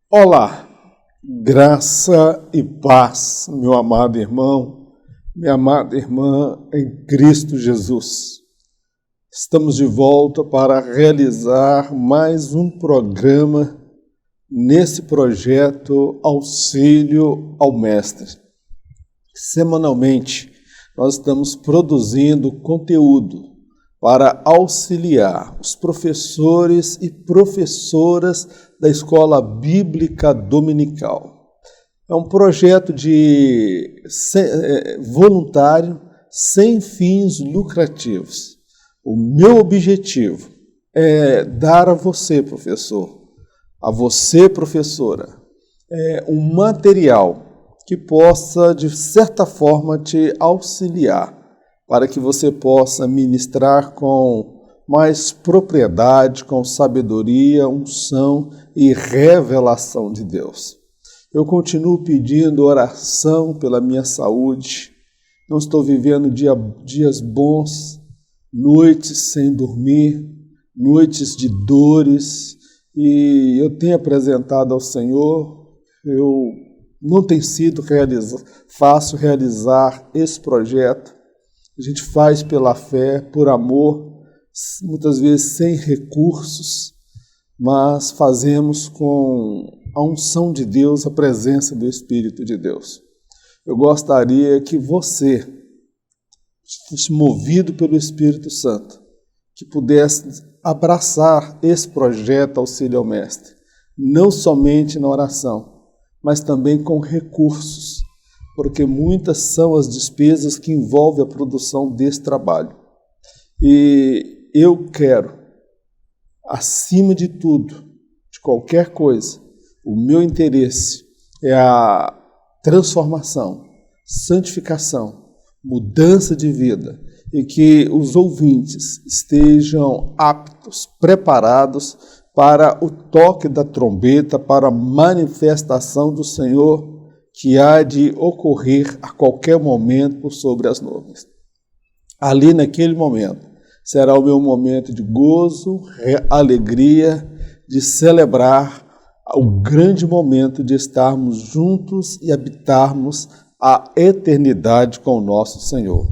Olá, graça e paz, meu amado irmão, minha amada irmã em Cristo Jesus. Estamos de volta para realizar mais um programa nesse projeto Auxílio ao Mestre. Semanalmente, nós estamos produzindo conteúdo para auxiliar os professores e professoras da Escola Bíblica Dominical. É um projeto voluntário, sem fins lucrativos. O meu objetivo é dar a você, professor, a você, professora, um material que possa, de certa forma, te auxiliar para que você possa ministrar com mais propriedade, com sabedoria, unção e revelação de Deus. Eu continuo pedindo oração pela minha saúde. Não estou vivendo dias bons, noites sem dormir, noites de dores, e eu tenho apresentado ao Senhor. Não tem sido fácil realizar esse projeto. A gente faz pela fé, por amor, muitas vezes sem recursos, mas fazemos com a unção de Deus, a presença do Espírito de Deus. Eu gostaria que você fosse movido pelo Espírito Santo, que pudesse abraçar esse projeto Auxílio ao Mestre, não somente na oração, mas também com recursos, porque muitas são as despesas que envolvem a produção desse trabalho. E eu quero, acima de tudo, de qualquer coisa, o meu interesse é a transformação, santificação, mudança de vida, e que os ouvintes estejam aptos, preparados para o toque da trombeta, para a manifestação do Senhor, que há de ocorrer a qualquer momento por sobre as nuvens. Ali, naquele momento, será o meu momento de gozo, alegria, de celebrar o grande momento de estarmos juntos e habitarmos a eternidade com o nosso Senhor.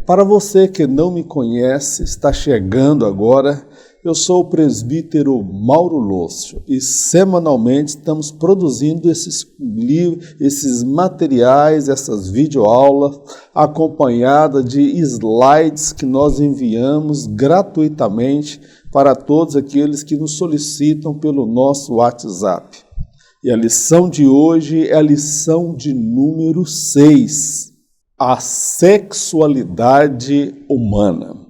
Para você que não me conhece, está chegando agora, eu sou o presbítero Mauro Lúcio e semanalmente estamos produzindo esses materiais, essas videoaulas, acompanhadas de slides que nós enviamos gratuitamente para todos aqueles que nos solicitam pelo nosso WhatsApp. E a lição de hoje é a lição de número 6, a sexualidade humana.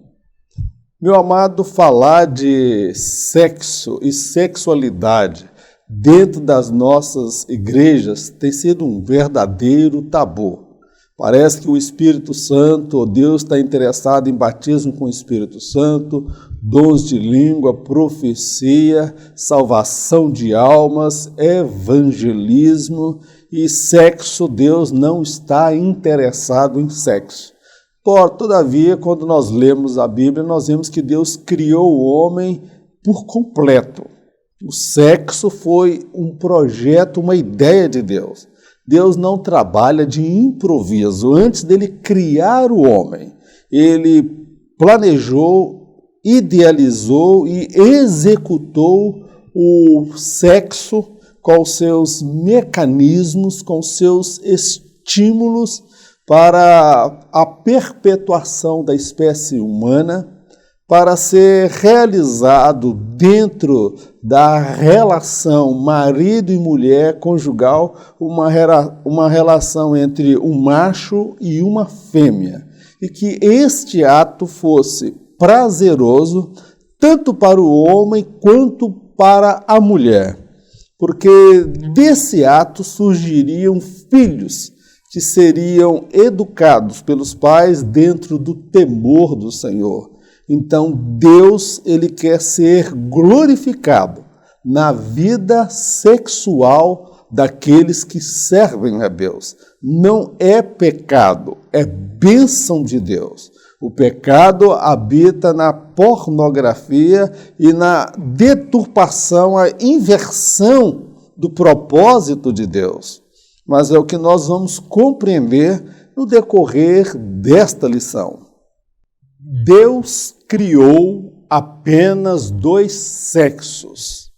Meu amado, falar de sexo e sexualidade dentro das nossas igrejas tem sido um verdadeiro tabu. Parece que o Espírito Santo, ou Deus, está interessado em batismo com o Espírito Santo, dons de língua, profecia, salvação de almas, evangelismo e sexo. Deus não está interessado em sexo. Todavia, quando nós lemos a Bíblia, nós vemos que Deus criou o homem por completo. O sexo foi um projeto, uma ideia de Deus. Deus não trabalha de improviso. Antes dele criar o homem, ele planejou, idealizou e executou o sexo com os seus mecanismos, com os seus estímulos para a perpetuação da espécie humana, para ser realizado dentro da relação marido e mulher conjugal, uma relação entre um macho e uma fêmea, e que este ato fosse prazeroso tanto para o homem quanto para a mulher, porque desse ato surgiriam filhos que seriam educados pelos pais dentro do temor do Senhor. Então, Deus, ele quer ser glorificado na vida sexual daqueles que servem a Deus, não é pecado, é bênção de Deus. O pecado habita na pornografia e na deturpação, a inversão do propósito de Deus. Mas é o que nós vamos compreender no decorrer desta lição. Deus criou apenas 2 sexos.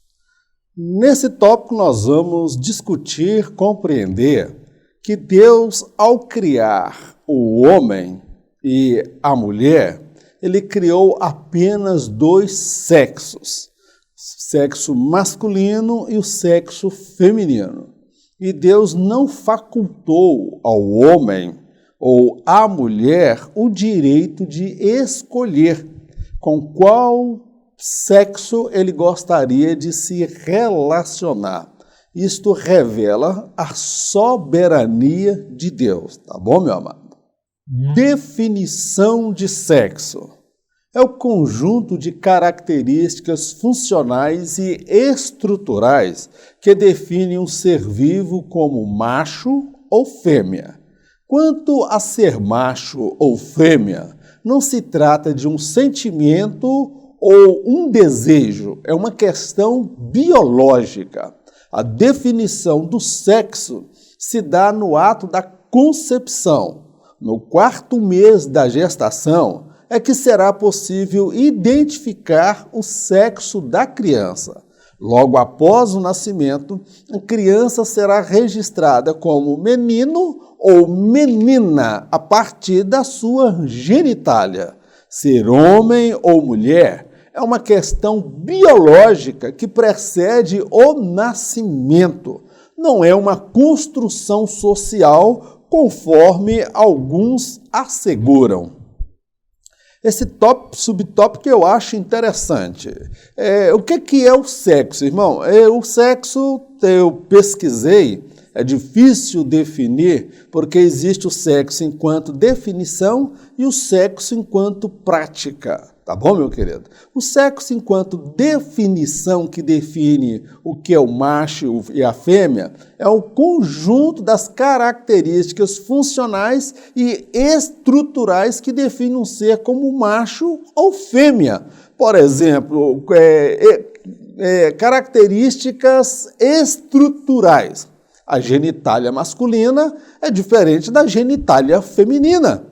Nesse tópico nós vamos discutir, compreender que Deus, ao criar o homem e a mulher, ele criou apenas 2 sexos, o sexo masculino e o sexo feminino. E Deus não facultou ao homem ou à mulher o direito de escolher com qual sexo ele gostaria de se relacionar. Isto revela a soberania de Deus, tá bom, meu amado? Definição de sexo é o conjunto de características funcionais e estruturais que definem um ser vivo como macho ou fêmea. Quanto a ser macho ou fêmea, não se trata de um sentimento ou um desejo, é uma questão biológica. A definição do sexo se dá no ato da concepção. No 4º mês da gestação é que será possível identificar o sexo da criança. Logo após o nascimento, a criança será registrada como menino ou menina a partir da sua genitália. Ser homem ou mulher é uma questão biológica que precede o nascimento. Não é uma construção social, conforme alguns asseguram. Esse subtópico eu acho interessante. O que é o sexo, irmão? O sexo, eu pesquisei, é difícil definir, porque existe o sexo enquanto definição e o sexo enquanto prática. Tá bom, meu querido? O sexo enquanto definição que define o que é o macho e a fêmea é o conjunto das características funcionais e estruturais que definem um ser como macho ou fêmea. Por exemplo, características estruturais. A genitália masculina é diferente da genitália feminina.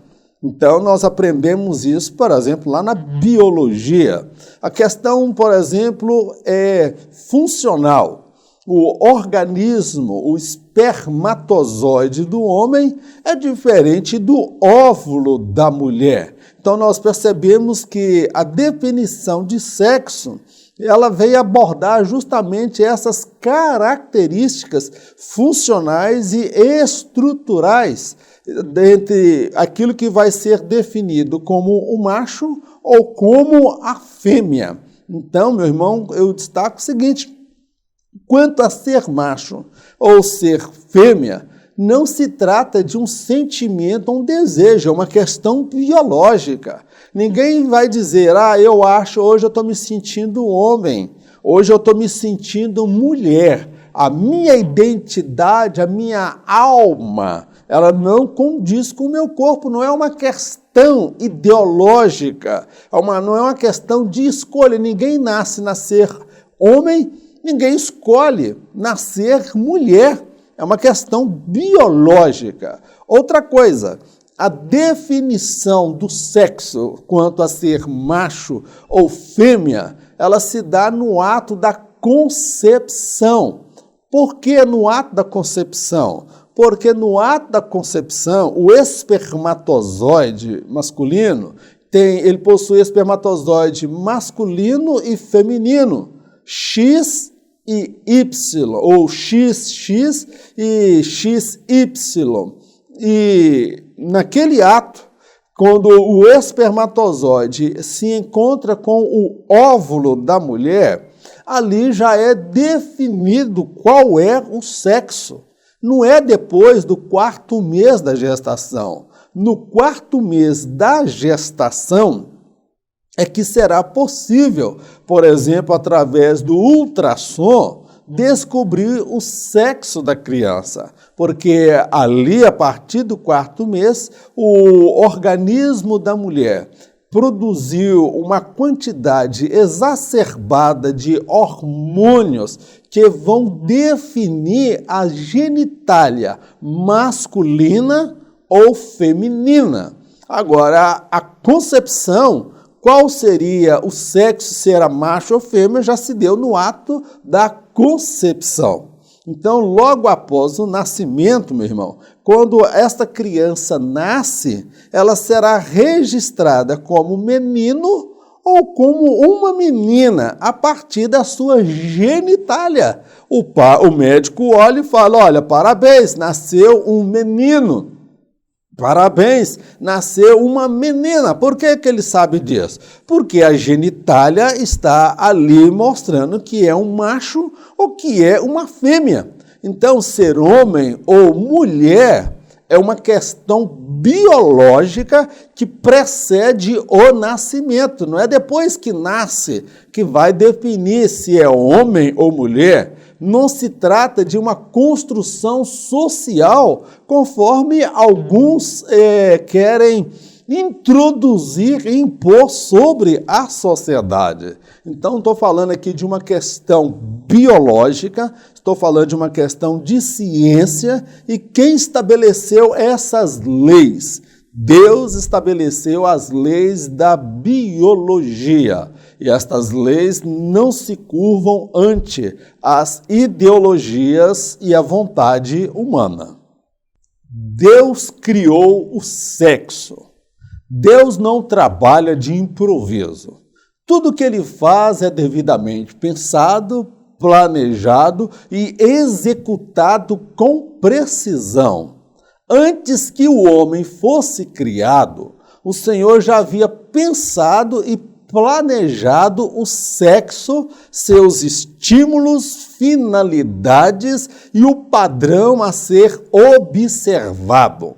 Então, nós aprendemos isso, por exemplo, lá na biologia. A questão, por exemplo, é funcional. O organismo, o espermatozoide do homem é diferente do óvulo da mulher. Então, nós percebemos que a definição de sexo, ela veio abordar justamente essas características funcionais e estruturais dentre aquilo que vai ser definido como o macho ou como a fêmea. Então, meu irmão, eu destaco o seguinte: quanto a ser macho ou ser fêmea, não se trata de um sentimento ou um desejo, é uma questão biológica. Ninguém vai dizer, eu acho, hoje eu estou me sentindo homem, hoje eu estou me sentindo mulher. A minha identidade, a minha alma, ela não condiz com o meu corpo, não é uma questão ideológica, não é uma questão de escolha. Ninguém nascer homem, ninguém escolhe nascer mulher. É uma questão biológica. Outra coisa, a definição do sexo quanto a ser macho ou fêmea, ela se dá no ato da concepção. Por que no ato da concepção? Porque no ato da concepção, o espermatozoide masculino, ele possui espermatozoide masculino e feminino, X e Y, ou XX e XY. E naquele ato, quando o espermatozoide se encontra com o óvulo da mulher, ali já é definido qual é o sexo. Não é depois do 4º mês da gestação. No 4º mês da gestação é que será possível, por exemplo, através do ultrassom, descobrir o sexo da criança, porque ali, a partir do 4º mês, o organismo da mulher produziu uma quantidade exacerbada de hormônios que vão definir a genitália masculina ou feminina. Agora, a concepção, qual seria o sexo, se era macho ou fêmea, já se deu no ato da concepção. Então, logo após o nascimento, meu irmão, quando esta criança nasce, ela será registrada como menino ou como uma menina a partir da sua genitália. O médico olha e fala, olha, parabéns, nasceu um menino. Parabéns, nasceu uma menina. Por que ele sabe disso? Porque a genitália está ali mostrando que é um macho ou que é uma fêmea. Então, ser homem ou mulher é uma questão biológica que precede o nascimento. Não é depois que nasce que vai definir se é homem ou mulher. Não se trata de uma construção social, conforme alguns querem introduzir e impor sobre a sociedade. Então, estou falando aqui de uma questão biológica, estou falando de uma questão de ciência, e quem estabeleceu essas leis? Deus estabeleceu as leis da biologia, e estas leis não se curvam ante as ideologias e a vontade humana. Deus criou o sexo. Deus não trabalha de improviso. Tudo que ele faz é devidamente pensado, planejado e executado com precisão. Antes que o homem fosse criado, o Senhor já havia pensado e planejado o sexo, seus estímulos, finalidades e o padrão a ser observado.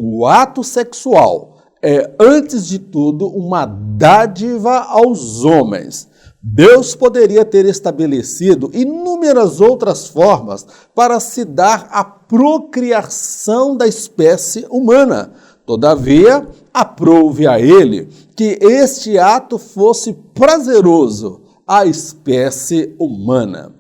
O ato sexual é, antes de tudo, uma dádiva aos homens. Deus poderia ter estabelecido inúmeras outras formas para se dar a procriação da espécie humana. Todavia, aprouve a ele que este ato fosse prazeroso à espécie humana.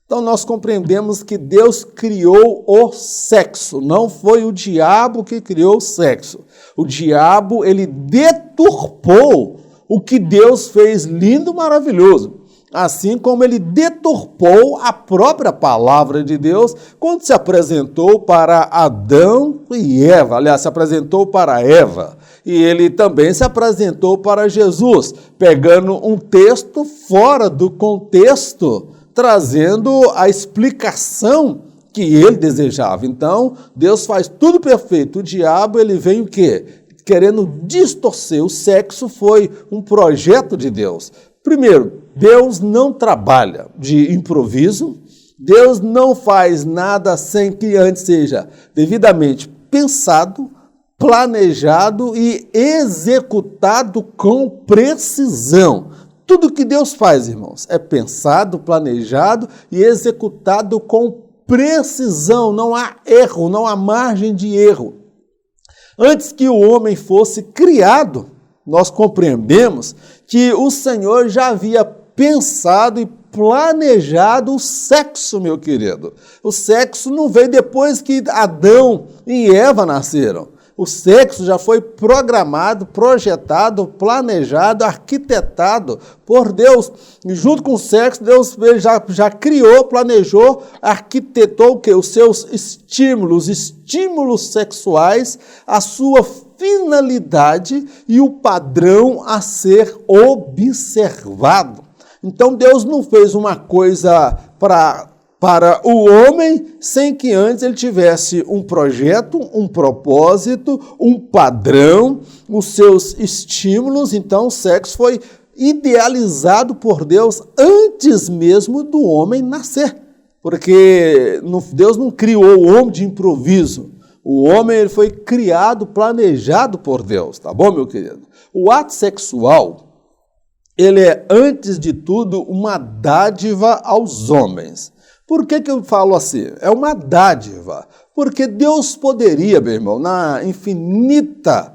Então, nós compreendemos que Deus criou o sexo, não foi o diabo que criou o sexo. O diabo, ele deturpou o que Deus fez lindo, maravilhoso. Assim como ele deturpou a própria palavra de Deus quando se apresentou para Adão e Eva. Aliás, se apresentou para Eva. E ele também se apresentou para Jesus, pegando um texto fora do contexto, trazendo a explicação que ele desejava. Então, Deus faz tudo perfeito. O diabo, ele vem o quê? Querendo distorcer. O sexo foi um projeto de Deus. Primeiro, Deus não trabalha de improviso. Deus não faz nada sem que antes seja devidamente pensado, planejado e executado com precisão. Tudo que Deus faz, irmãos, é pensado, planejado e executado com precisão. Não há erro, não há margem de erro. Antes que o homem fosse criado, nós compreendemos que o Senhor já havia pensado e planejado o sexo, meu querido. O sexo não veio depois que Adão e Eva nasceram. O sexo já foi programado, projetado, planejado, arquitetado por Deus. E junto com o sexo, Deus já criou, planejou, arquitetou o quê? Os seus estímulos sexuais, a sua finalidade e o padrão a ser observado. Então Deus não fez uma coisa para o homem sem que antes ele tivesse um projeto, um propósito, um padrão, os seus estímulos. Então o sexo foi idealizado por Deus antes mesmo do homem nascer, porque Deus não criou o homem de improviso. O homem ele foi criado, planejado por Deus, tá bom, meu querido? O ato sexual, ele é, antes de tudo, uma dádiva aos homens. Por que eu falo assim? É uma dádiva. Porque Deus poderia, meu irmão, na infinita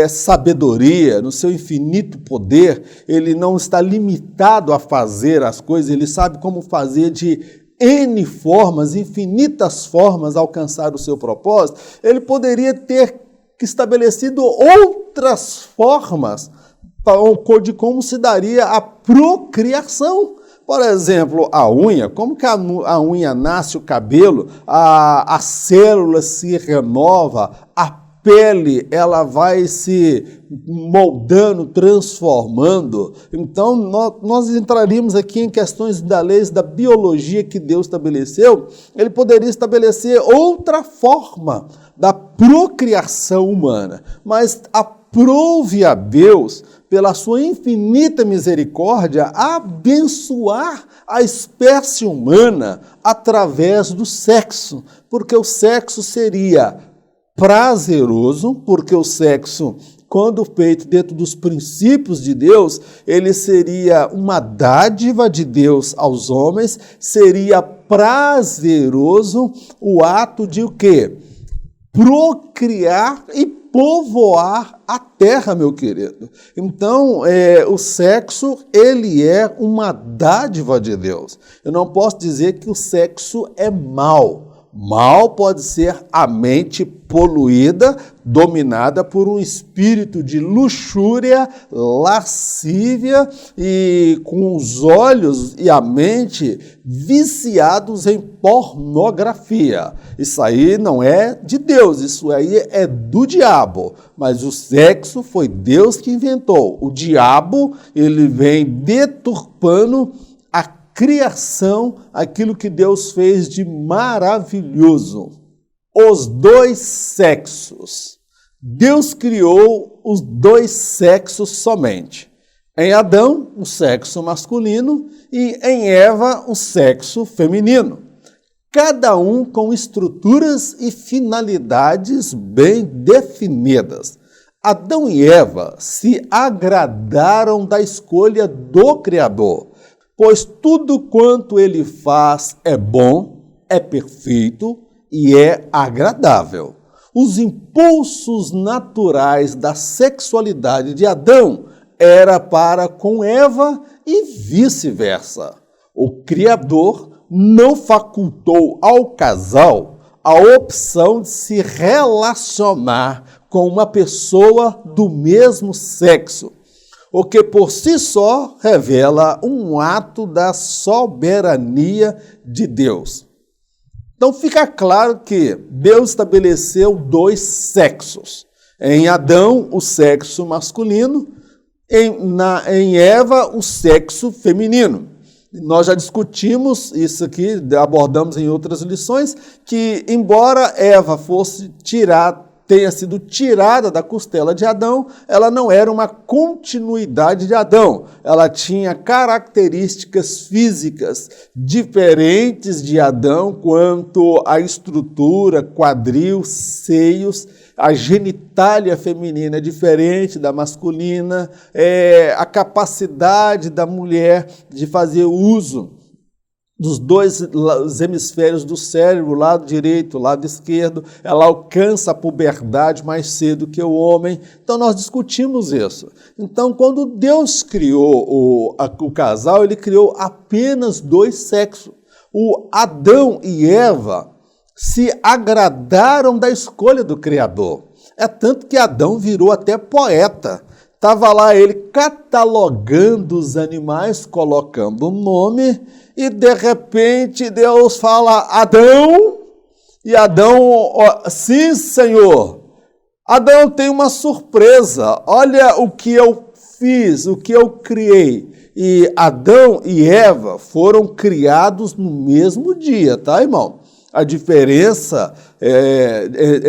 sabedoria, no seu infinito poder, ele não está limitado a fazer as coisas, ele sabe como fazer de N formas, infinitas formas, alcançar o seu propósito. Ele poderia ter estabelecido outras formas de como se daria a procriação. Por exemplo, a unha, como que a unha nasce, o cabelo, a célula se renova, a pele ela vai se moldando, transformando. Então, nós entraríamos aqui em questões da lei da biologia que Deus estabeleceu. Ele poderia estabelecer outra forma da procriação humana, mas aprove a Deus, pela sua infinita misericórdia, abençoar a espécie humana através do sexo, porque o sexo seria prazeroso, porque o sexo, quando feito dentro dos princípios de Deus, ele seria uma dádiva de Deus aos homens, seria prazeroso o ato de o quê? Procriar e povoar a terra, meu querido. Então, o sexo, ele é uma dádiva de Deus. Eu não posso dizer que o sexo é mau. Mal pode ser a mente poluída, dominada por um espírito de luxúria, lascívia e com os olhos e a mente viciados em pornografia. Isso aí não é de Deus, isso aí é do diabo. Mas o sexo foi Deus que inventou. O diabo, ele vem deturpando a criação, aquilo que Deus fez de maravilhoso. Os dois sexos. Deus criou os dois sexos somente. Em Adão, o sexo masculino, e em Eva, o sexo feminino. Cada um com estruturas e finalidades bem definidas. Adão e Eva se agradaram da escolha do Criador, pois tudo quanto ele faz é bom, é perfeito e é agradável. Os impulsos naturais da sexualidade de Adão era para com Eva e vice-versa. O Criador não facultou ao casal a opção de se relacionar com uma pessoa do mesmo sexo, o que por si só revela um ato da soberania de Deus. Então fica claro que Deus estabeleceu dois sexos. Em Adão, o sexo masculino, em Eva, o sexo feminino. Nós já discutimos isso aqui, abordamos em outras lições, que embora Eva tenha sido tirada da costela de Adão, ela não era uma continuidade de Adão. Ela tinha características físicas diferentes de Adão quanto à estrutura, quadril, seios. A genitália feminina é diferente da masculina, a capacidade da mulher de fazer uso dos dois hemisférios do cérebro, lado direito, lado esquerdo, ela alcança a puberdade mais cedo que o homem. Então, nós discutimos isso. Então, quando Deus criou o casal, ele criou apenas dois sexos. O Adão e Eva se agradaram da escolha do Criador. É tanto que Adão virou até poeta. Estava lá ele catalogando os animais, colocando um nome, e de repente Deus fala, Adão, e Adão, sim, Senhor, Adão tem uma surpresa, olha o que eu fiz, o que eu criei. E Adão e Eva foram criados no mesmo dia, tá, irmão? A diferença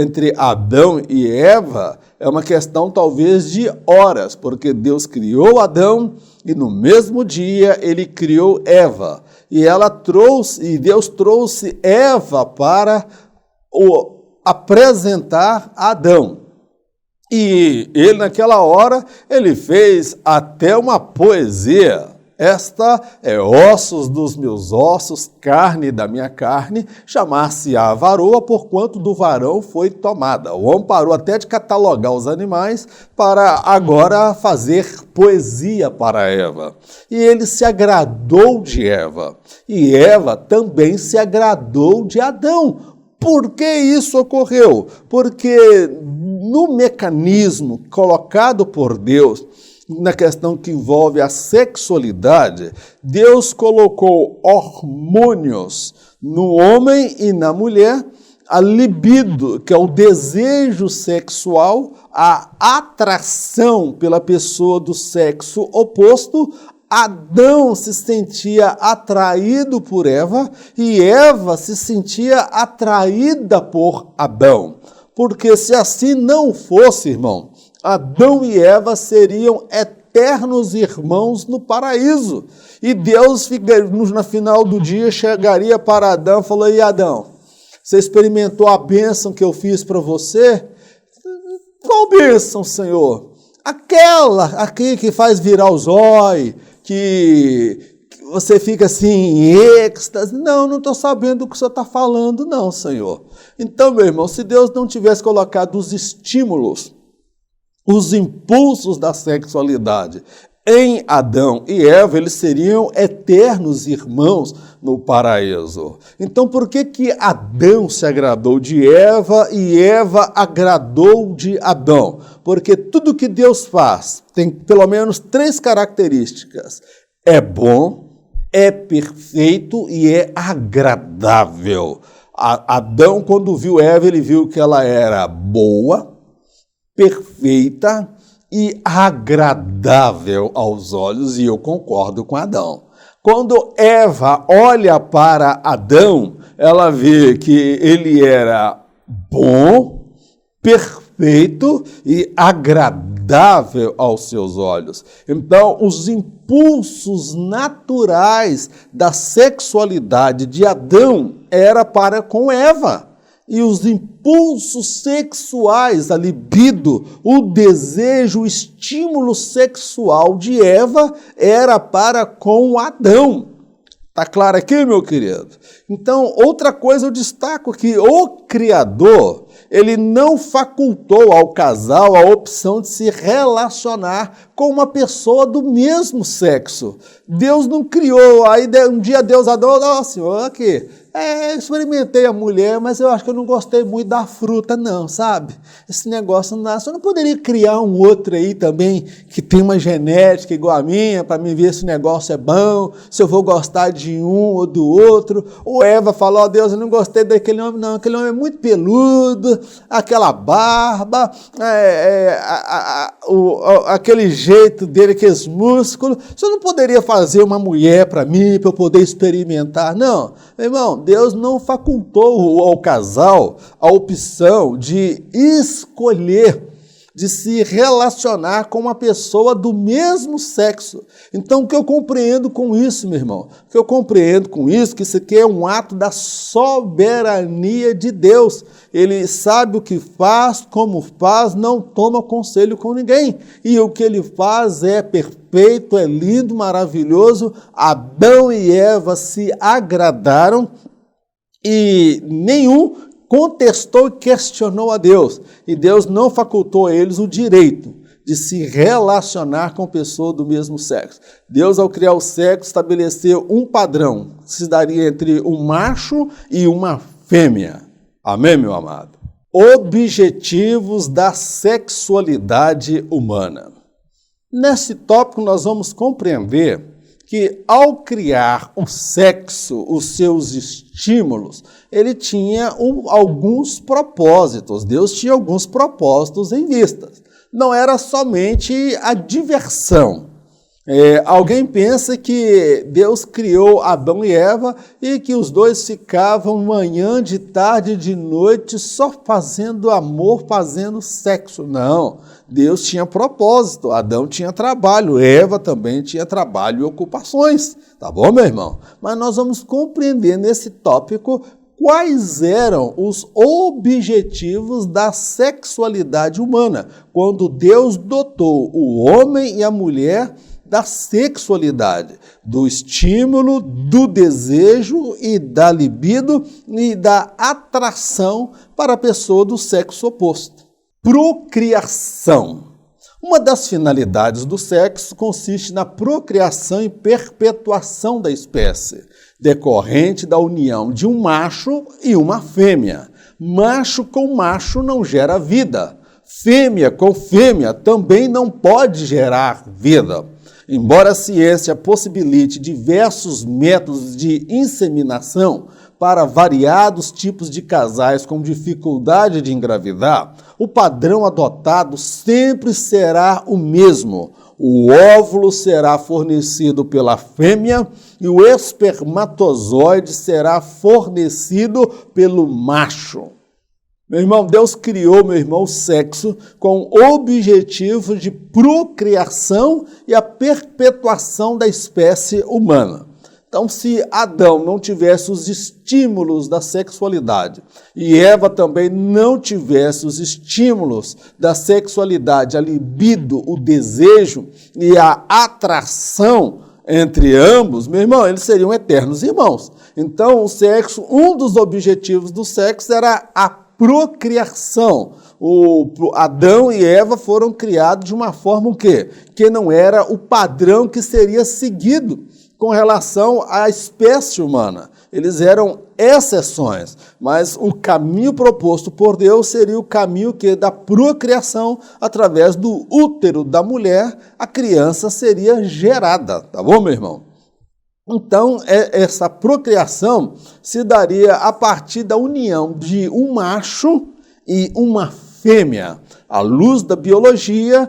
entre Adão e Eva é uma questão talvez de horas, porque Deus criou Adão e no mesmo dia ele criou Eva. E Deus trouxe Eva para apresentar a Adão. E ele naquela hora, ele fez até uma poesia. Esta é ossos dos meus ossos, carne da minha carne, chamar-se-á varoa, porquanto do varão foi tomada. O homem parou até de catalogar os animais para agora fazer poesia para Eva. E ele se agradou de Eva. E Eva também se agradou de Adão. Por que isso ocorreu? Porque no mecanismo colocado por Deus, na questão que envolve a sexualidade, Deus colocou hormônios no homem e na mulher, a libido, que é o desejo sexual, a atração pela pessoa do sexo oposto. Adão se sentia atraído por Eva e Eva se sentia atraída por Adão. Porque se assim não fosse, irmão, Adão e Eva seriam eternos irmãos no paraíso. E Deus, no final do dia, chegaria para Adão e falou: e Adão, você experimentou a bênção que eu fiz para você? Qual bênção, Senhor? Aquela aqui que faz virar os olhos, que você fica assim em êxtase. Não estou sabendo o que o senhor está falando, não, Senhor. Então, meu irmão, se Deus não tivesse colocado os estímulos, os impulsos da sexualidade em Adão e Eva, eles seriam eternos irmãos no paraíso. Então, por que Adão se agradou de Eva e Eva agradou de Adão? Porque tudo que Deus faz tem pelo menos 3 características: é bom, é perfeito e é agradável. Adão, quando viu Eva, ele viu que ela era boa, perfeita e agradável aos olhos, e eu concordo com Adão. Quando Eva olha para Adão, ela vê que ele era bom, perfeito e agradável aos seus olhos. Então, os impulsos naturais da sexualidade de Adão era para com Eva. E os impulsos sexuais, a libido, o desejo, o estímulo sexual de Eva era para com Adão. Está claro aqui, meu querido? Então, outra coisa eu destaco que o Criador, ele não facultou ao casal a opção de se relacionar com uma pessoa do mesmo sexo. Deus não criou, aí um dia Deus adorou, senhor, aqui, experimentei a mulher, mas eu acho que eu não gostei muito da fruta, não, sabe? Esse negócio não dá. Você não poderia criar um outro aí também, que tem uma genética igual a minha, para mim ver se o negócio é bom, se eu vou gostar de um ou do outro. Ou Eva falou: Deus, eu não gostei daquele homem, não, aquele homem é muito peludo, aquela barba, aquele jeito dele, aqueles músculos. Você não poderia fazer uma mulher para mim, para eu poder experimentar? Não, meu irmão, Deus não facultou ao casal a opção de escolher, de se relacionar com uma pessoa do mesmo sexo. Então, o que eu compreendo com isso, meu irmão? O que eu compreendo com isso, que isso aqui é um ato da soberania de Deus. Ele sabe o que faz, como faz, não toma conselho com ninguém. E o que ele faz é perfeito, é lindo, maravilhoso. Adão e Eva se agradaram e nenhum contestou e questionou a Deus. E Deus não facultou a eles o direito de se relacionar com pessoa do mesmo sexo. Deus, ao criar o sexo, estabeleceu um padrão que se daria entre um macho e uma fêmea. Amém, meu amado? Objetivos da sexualidade humana. Nesse tópico, nós vamos compreender que, ao criar o sexo, os seus estímulos, ele tinha alguns propósitos. Deus tinha alguns propósitos em vista. Não era somente a diversão. Alguém pensa que Deus criou Adão e Eva e que os dois ficavam manhã, de tarde, de noite, só fazendo amor, fazendo sexo. Não, Deus tinha propósito, Adão tinha trabalho, Eva também tinha trabalho e ocupações. Tá bom, meu irmão? Mas nós vamos compreender nesse tópico quais eram os objetivos da sexualidade humana, quando Deus dotou o homem e a mulher da sexualidade, do estímulo, do desejo e da libido e da atração para a pessoa do sexo oposto. Procriação. Uma das finalidades do sexo consiste na procriação e perpetuação da espécie, decorrente da união de um macho e uma fêmea. Macho com macho não gera vida. Fêmea com fêmea também não pode gerar vida. Embora a ciência possibilite diversos métodos de inseminação para variados tipos de casais com dificuldade de engravidar, o padrão adotado sempre será o mesmo. O óvulo será fornecido pela fêmea e o espermatozoide será fornecido pelo macho. Meu irmão, Deus criou, meu irmão, o sexo com o objetivo de procriação e a perpetuação da espécie humana. Então, se Adão não tivesse os estímulos da sexualidade e Eva também não tivesse os estímulos da sexualidade, a libido, o desejo e a atração entre ambos, meu irmão, eles seriam eternos irmãos. Então, o sexo, um dos objetivos do sexo era a procriação. Adão e Eva foram criados de uma forma o quê? Que não era o padrão que seria seguido com relação à espécie humana. Eles eram exceções, mas o caminho proposto por Deus seria o caminho da procriação. Através do útero da mulher, a criança seria gerada, tá bom, meu irmão? Então, essa procriação se daria a partir da união de um macho e uma fêmea. À luz da biologia,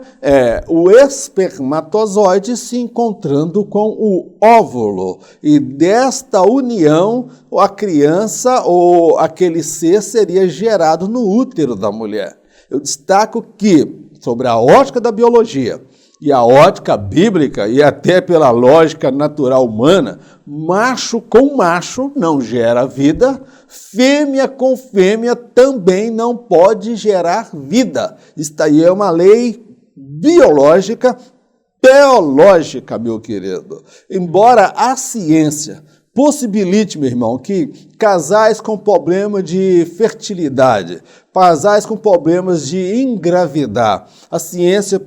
o espermatozoide se encontrando com o óvulo. E desta união, a criança ou aquele ser seria gerado no útero da mulher. Eu destaco que, sobre a ótica da biologia e a ótica bíblica, e até pela lógica natural humana, macho com macho não gera vida, fêmea com fêmea também não pode gerar vida. Isso aí é uma lei biológica, teológica, meu querido. Embora a ciência possibilite, meu irmão, que casais com problema de fertilidade, casais com problemas de engravidar, a ciência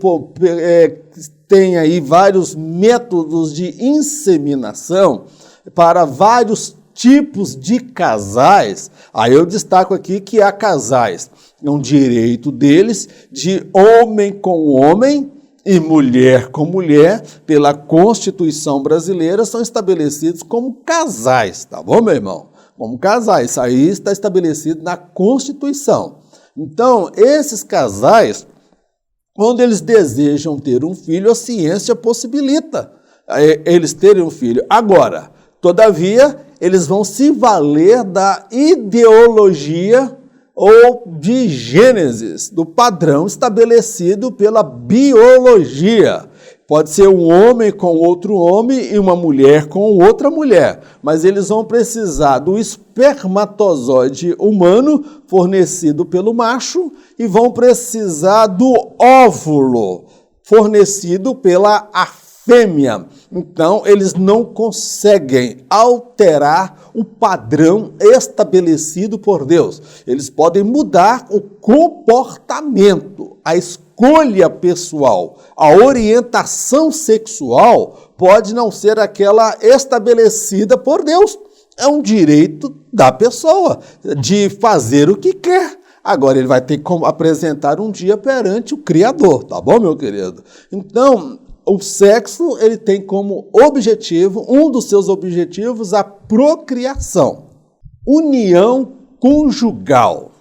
tem aí vários métodos de inseminação para vários tipos de casais. Aí eu destaco aqui que há casais, é um direito deles de homem com homem e mulher com mulher, pela Constituição brasileira, são estabelecidos como casais, tá bom, meu irmão? Como casais, isso aí está estabelecido na Constituição. Então, esses casais, quando eles desejam ter um filho, a ciência possibilita eles terem um filho. Agora, todavia, eles vão se valer da ideologia ou de Gênesis, do padrão estabelecido pela biologia. Pode ser um homem com outro homem e uma mulher com outra mulher, mas eles vão precisar do espermatozoide humano fornecido pelo macho e vão precisar do óvulo fornecido pela fêmea. Então, eles não conseguem alterar o padrão estabelecido por Deus. Eles podem mudar o comportamento, a escolha pessoal, a orientação sexual pode não ser aquela estabelecida por Deus. É um direito da pessoa de fazer o que quer. Agora, ele vai ter que apresentar um dia perante o Criador, tá bom, meu querido? Então, o sexo, ele tem como objetivo, um dos seus objetivos, a procriação. União conjugal.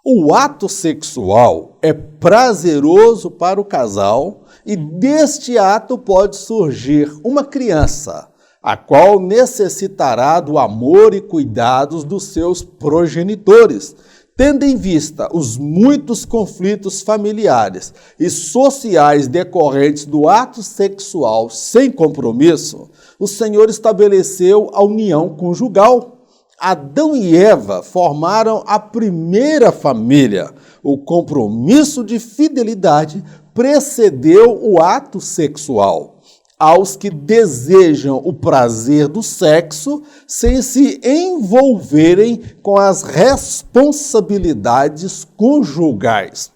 O ato sexual é prazeroso para o casal e deste ato pode surgir uma criança, a qual necessitará do amor e cuidados dos seus progenitores. Tendo em vista os muitos conflitos familiares e sociais decorrentes do ato sexual sem compromisso, o Senhor estabeleceu a união conjugal. Adão e Eva formaram a primeira família. O compromisso de fidelidade precedeu o ato sexual. aos que desejam o prazer do sexo sem se envolverem com as responsabilidades conjugais.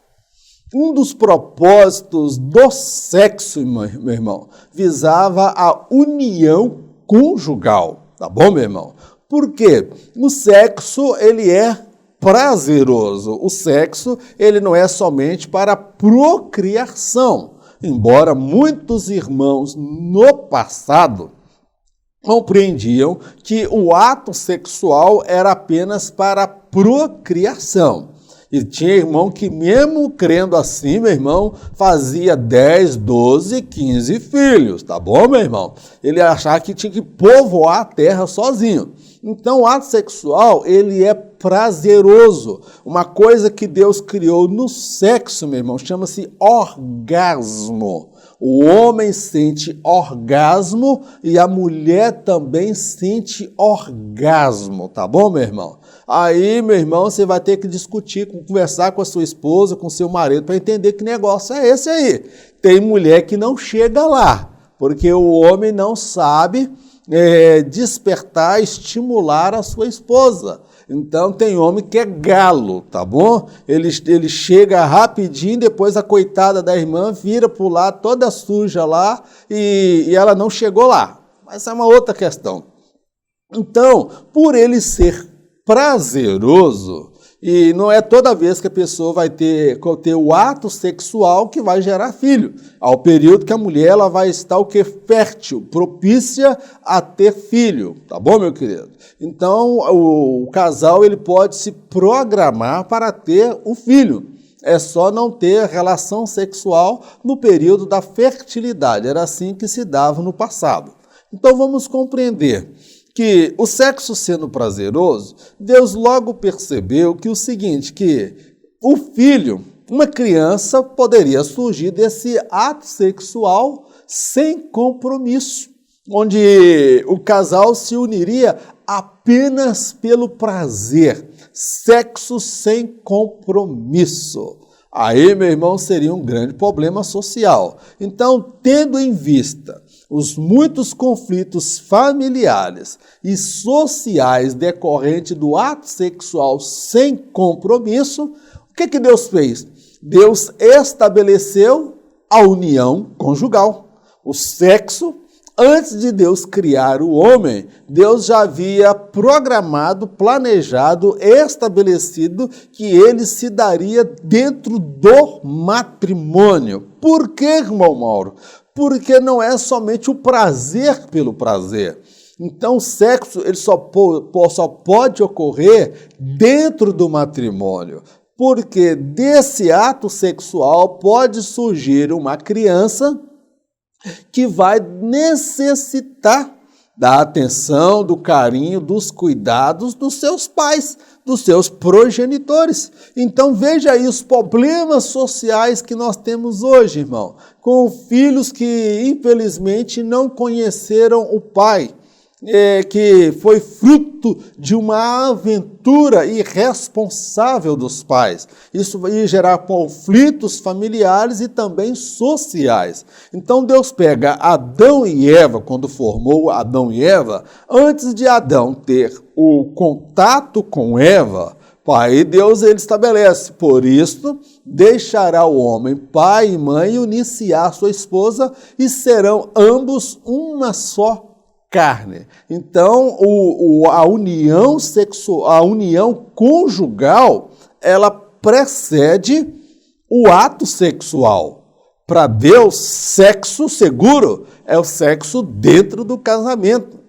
Um dos propósitos do sexo, meu irmão, visava a união conjugal, tá bom, meu irmão? Por quê? O sexo, ele é prazeroso. O sexo, ele não é somente para procriação. Embora muitos irmãos no passado compreendiam que o ato sexual era apenas para procriação. E tinha irmão que, mesmo crendo assim, meu irmão, fazia 10, 12, 15 filhos, tá bom, meu irmão? Ele achava que tinha que povoar a terra sozinho. Então, o ato sexual, ele é prazeroso. Uma coisa que Deus criou no sexo, meu irmão, chama-se orgasmo. O homem sente orgasmo e a mulher também sente orgasmo, tá bom, meu irmão? Aí, meu irmão, você vai ter que discutir, conversar com a sua esposa, com o seu marido, para entender que negócio é esse aí. Tem mulher que não chega lá, porque o homem não sabe despertar, estimular a sua esposa. Então, tem homem que é galo, tá bom? Ele chega rapidinho, depois a coitada da irmã vira pro lado toda suja lá e ela não chegou lá. Mas é uma outra questão. Então, por ele ser prazeroso, e não é toda vez que a pessoa vai ter o ato sexual que vai gerar filho. Ao período que a mulher ela vai estar o quê? Fértil, propícia a ter filho. Tá bom, meu querido? Então, o casal ele pode se programar para ter o filho. É só não ter relação sexual no período da fertilidade. Era assim que se dava no passado. Então, vamos compreender que o sexo sendo prazeroso, Deus logo percebeu que o seguinte, que o filho, uma criança, poderia surgir desse ato sexual sem compromisso, onde o casal se uniria apenas pelo prazer, sexo sem compromisso. Aí, meu irmão, seria um grande problema social. Então, tendo em vista os muitos conflitos familiares e sociais decorrentes do ato sexual sem compromisso, o que Deus fez? Deus estabeleceu a união conjugal. O sexo, antes de Deus criar o homem, Deus já havia programado, planejado, estabelecido que ele se daria dentro do matrimônio. Por que, irmão Mauro? Porque não é somente o prazer pelo prazer. Então, o sexo ele só pode ocorrer dentro do matrimônio, porque desse ato sexual pode surgir uma criança que vai necessitar da atenção, do carinho, dos cuidados dos seus pais, dos seus progenitores. Então veja aí os problemas sociais que nós temos hoje, irmão, com filhos que infelizmente não conheceram o pai, que foi fruto de uma aventura irresponsável dos pais. Isso vai gerar conflitos familiares e também sociais. Então Deus pega Adão e Eva, quando formou Adão e Eva, antes de Adão ter o contato com Eva, Pai Deus ele estabelece, por isso deixará o homem pai e mãe e unir-se à sua esposa e serão ambos uma só carne. Então, a união sexual, a união conjugal, ela precede o ato sexual. Para Deus, sexo seguro é o sexo dentro do casamento.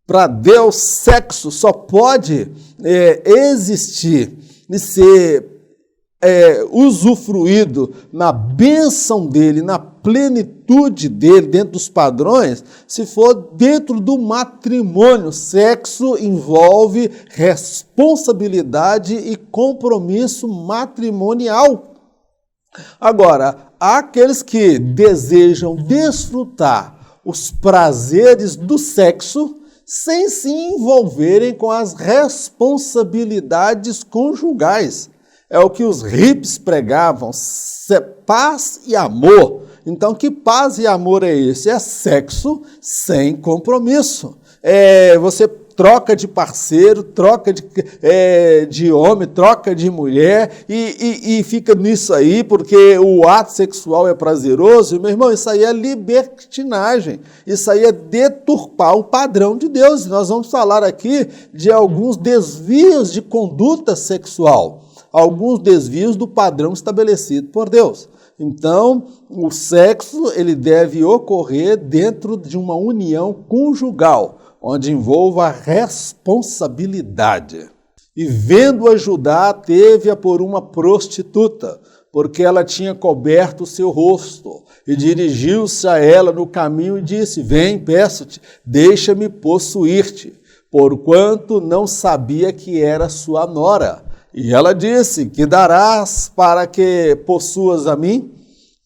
Para Deus, sexo só pode existir e ser usufruído na bênção dele, na plenitude dele, dentro dos padrões, se for dentro do matrimônio. Sexo envolve responsabilidade e compromisso matrimonial. Agora, há aqueles que desejam desfrutar os prazeres do sexo sem se envolverem com as responsabilidades conjugais. É o que os hippies pregavam, paz e amor. Então, que paz e amor é esse? É sexo sem compromisso. Você troca de parceiro, troca de homem, troca de mulher e fica nisso aí porque o ato sexual é prazeroso. Meu irmão, isso aí é libertinagem, isso aí é deturpar o padrão de Deus. Nós vamos falar aqui de alguns desvios de conduta sexual, alguns desvios do padrão estabelecido por Deus. Então, o sexo ele deve ocorrer dentro de uma união conjugal, onde envolva a responsabilidade. E vendo-a Judá, teve-a por uma prostituta, porque ela tinha coberto o seu rosto, e dirigiu-se a ela no caminho e disse: vem, peço-te, deixa-me possuir-te, porquanto não sabia que era sua nora. E ela disse: que darás para que possuas a mim?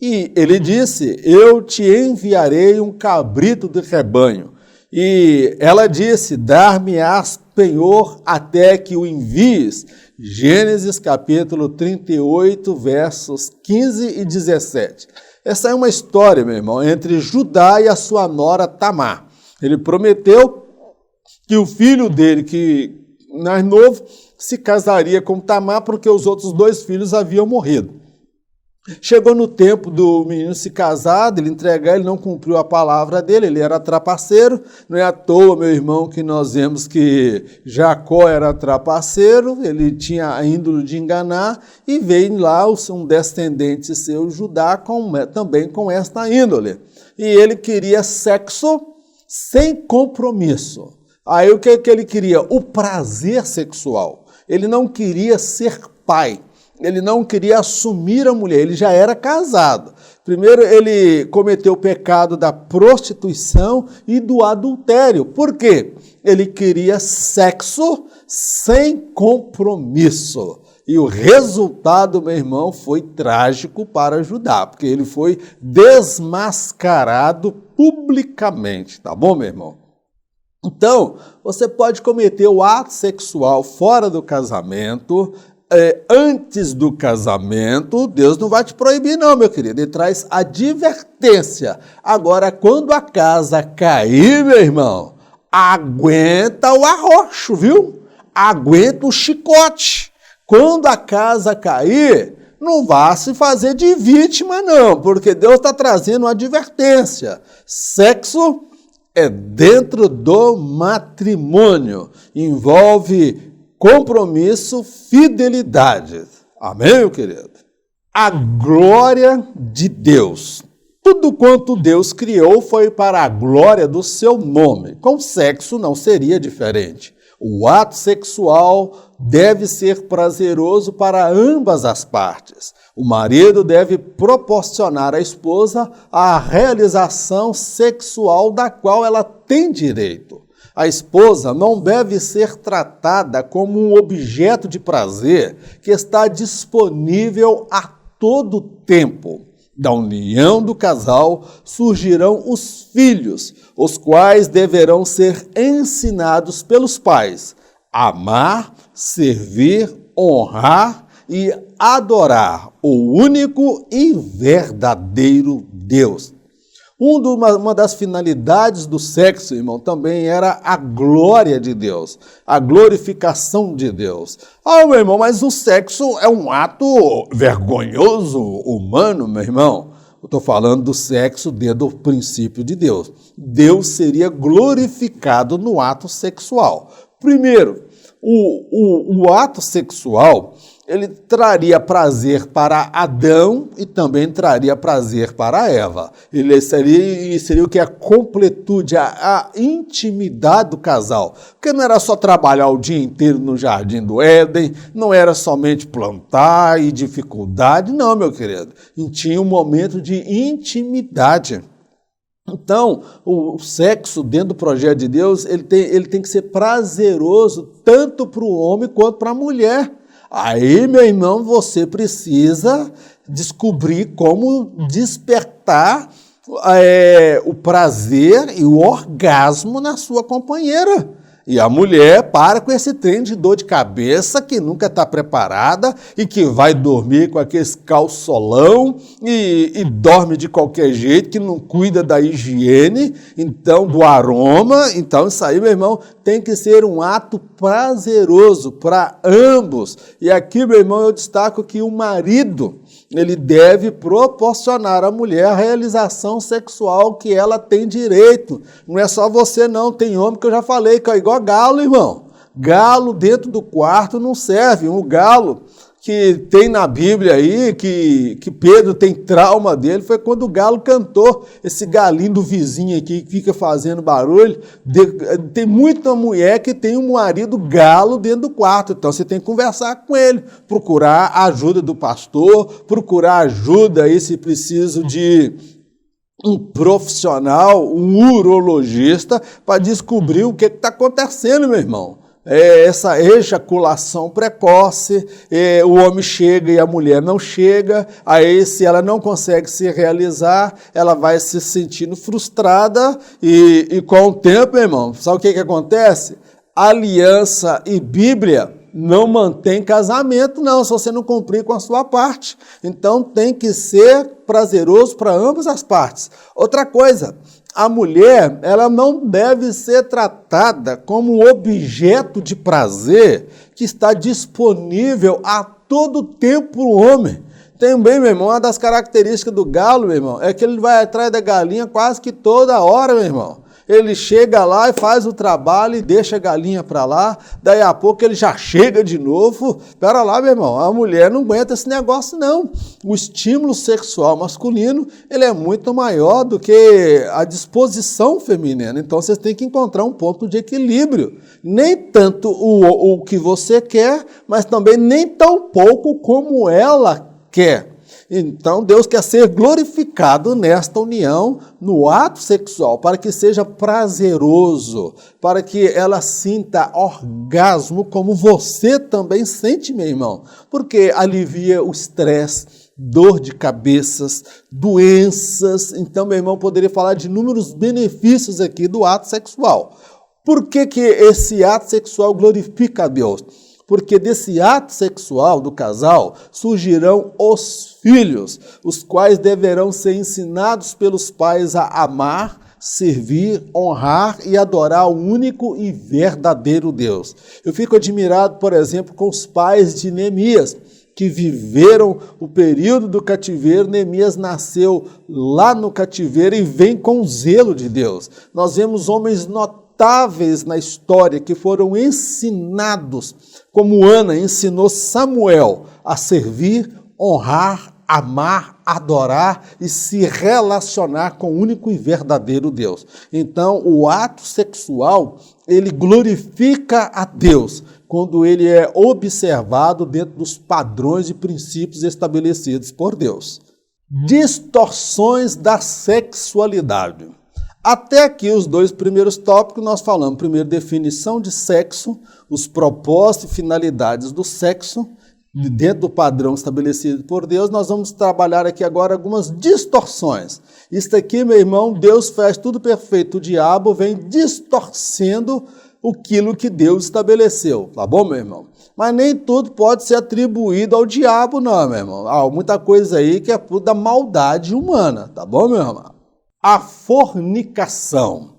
E ele disse: eu te enviarei um cabrito de rebanho. E ela disse: dar-me-ás penhor até que o envies. Gênesis capítulo 38, versos 15 e 17. Essa é uma história, meu irmão, entre Judá e a sua nora Tamar. Ele prometeu que o filho dele, que mais novo, se casaria com Tamar porque os outros 2 filhos haviam morrido. Chegou no tempo do menino se casar, dele entregar, ele não cumpriu a palavra dele, ele era trapaceiro. Não é à toa, meu irmão, que nós vemos que Jacó era trapaceiro, ele tinha a índole de enganar, e veio lá um descendente seu, Judá, também com esta índole. E ele queria sexo sem compromisso. Aí o que ele queria? O prazer sexual. Ele não queria ser pai. Ele não queria assumir a mulher, ele já era casado. Primeiro, ele cometeu o pecado da prostituição e do adultério. Por quê? Ele queria sexo sem compromisso. E o resultado, meu irmão, foi trágico para Judá, porque ele foi desmascarado publicamente. Tá bom, meu irmão? Então, você pode cometer o ato sexual fora do casamento, antes do casamento. Deus não vai te proibir não, meu querido, ele traz advertência. Agora, quando a casa cair, meu irmão, aguenta o arroxo, viu? Aguenta o chicote. Quando a casa cair, não vá se fazer de vítima não, porque Deus está trazendo uma advertência. Sexo é dentro do matrimônio, envolve compromisso, fidelidade. Amém, meu querido? A glória de Deus. Tudo quanto Deus criou foi para a glória do seu nome. Com sexo não seria diferente. O ato sexual deve ser prazeroso para ambas as partes. O marido deve proporcionar à esposa a realização sexual da qual ela tem direito. A esposa não deve ser tratada como um objeto de prazer que está disponível a todo tempo. Da união do casal surgirão os filhos, os quais deverão ser ensinados pelos pais a amar, servir, honrar e adorar o único e verdadeiro Deus. Uma das finalidades do sexo, irmão, também era a glória de Deus, a glorificação de Deus. Meu irmão, mas o sexo é um ato vergonhoso, humano, meu irmão. Eu estou falando do sexo dentro do princípio de Deus. Deus seria glorificado no ato sexual. Primeiro, o ato sexual, ele traria prazer para Adão e também traria prazer para Eva. Ele seria o que? A completude, a intimidade do casal. Porque não era só trabalhar o dia inteiro no jardim do Éden, não era somente plantar e dificuldade, não, meu querido. E tinha um momento de intimidade. Então, o sexo dentro do projeto de Deus, ele tem que ser prazeroso tanto para o homem quanto para a mulher. Aí, meu irmão, você precisa descobrir como despertar o prazer e o orgasmo na sua companheira. E a mulher para com esse trem de dor de cabeça que nunca está preparada e que vai dormir com aquele calçolão e dorme de qualquer jeito, que não cuida da higiene, então do aroma. Então isso aí, meu irmão, tem que ser um ato prazeroso para ambos. E aqui, meu irmão, eu destaco que o marido, ele deve proporcionar à mulher a realização sexual que ela tem direito. Não é só você não, tem homem que eu já falei, que é igual galo, irmão. Galo dentro do quarto não serve. Um galo que tem na Bíblia aí, que Pedro tem trauma dele, foi quando o galo cantou. Esse galinho do vizinho aqui que fica fazendo barulho. Tem muita mulher que tem um marido galo dentro do quarto, então você tem que conversar com ele, procurar a ajuda do pastor, procurar ajuda aí se preciso de um profissional, um urologista, para descobrir o que está acontecendo, meu irmão. Essa ejaculação precoce, o homem chega e a mulher não chega, aí se ela não consegue se realizar, ela vai se sentindo frustrada e com o tempo, meu irmão, sabe o que acontece? Aliança e Bíblia não mantém casamento, não, se você não cumprir com a sua parte. Então tem que ser prazeroso para ambas as partes. Outra coisa, a mulher, ela não deve ser tratada como um objeto de prazer que está disponível a todo tempo para o homem. Também, meu irmão, uma das características do galo, meu irmão, é que ele vai atrás da galinha quase que toda hora, meu irmão. Ele chega lá e faz o trabalho e deixa a galinha para lá, daí a pouco ele já chega de novo. Pera lá, meu irmão, a mulher não aguenta esse negócio, não. O estímulo sexual masculino, ele é muito maior do que a disposição feminina. Então, vocês têm que encontrar um ponto de equilíbrio. Nem tanto o que você quer, mas também nem tão pouco como ela quer. Então, Deus quer ser glorificado nesta união, no ato sexual, para que seja prazeroso, para que ela sinta orgasmo como você também sente, meu irmão, porque alivia o estresse, dor de cabeças, doenças. Então, meu irmão, poderia falar de inúmeros benefícios aqui do ato sexual. Por que esse ato sexual glorifica a Deus? Porque desse ato sexual do casal surgirão os filhos, os quais deverão ser ensinados pelos pais a amar, servir, honrar e adorar o único e verdadeiro Deus. Eu fico admirado, por exemplo, com os pais de Neemias, que viveram o período do cativeiro. Neemias nasceu lá no cativeiro e vem com o zelo de Deus. Nós vemos homens notáveis na história que foram ensinados, como Ana ensinou Samuel a servir, honrar, amar, adorar e se relacionar com o único e verdadeiro Deus. Então, o ato sexual, ele glorifica a Deus quando ele é observado dentro dos padrões e princípios estabelecidos por Deus. Distorções da sexualidade. Até aqui, os dois primeiros tópicos, nós falamos. Primeiro, definição de sexo, os propósitos e finalidades do sexo, dentro do padrão estabelecido por Deus. Nós vamos trabalhar aqui agora algumas distorções. Isso aqui, meu irmão, Deus faz tudo perfeito. O diabo vem distorcendo aquilo que Deus estabeleceu. Tá bom, meu irmão? Mas nem tudo pode ser atribuído ao diabo, não, meu irmão. Há muita coisa aí que é fruto da maldade humana. Tá bom, meu irmão? A fornicação.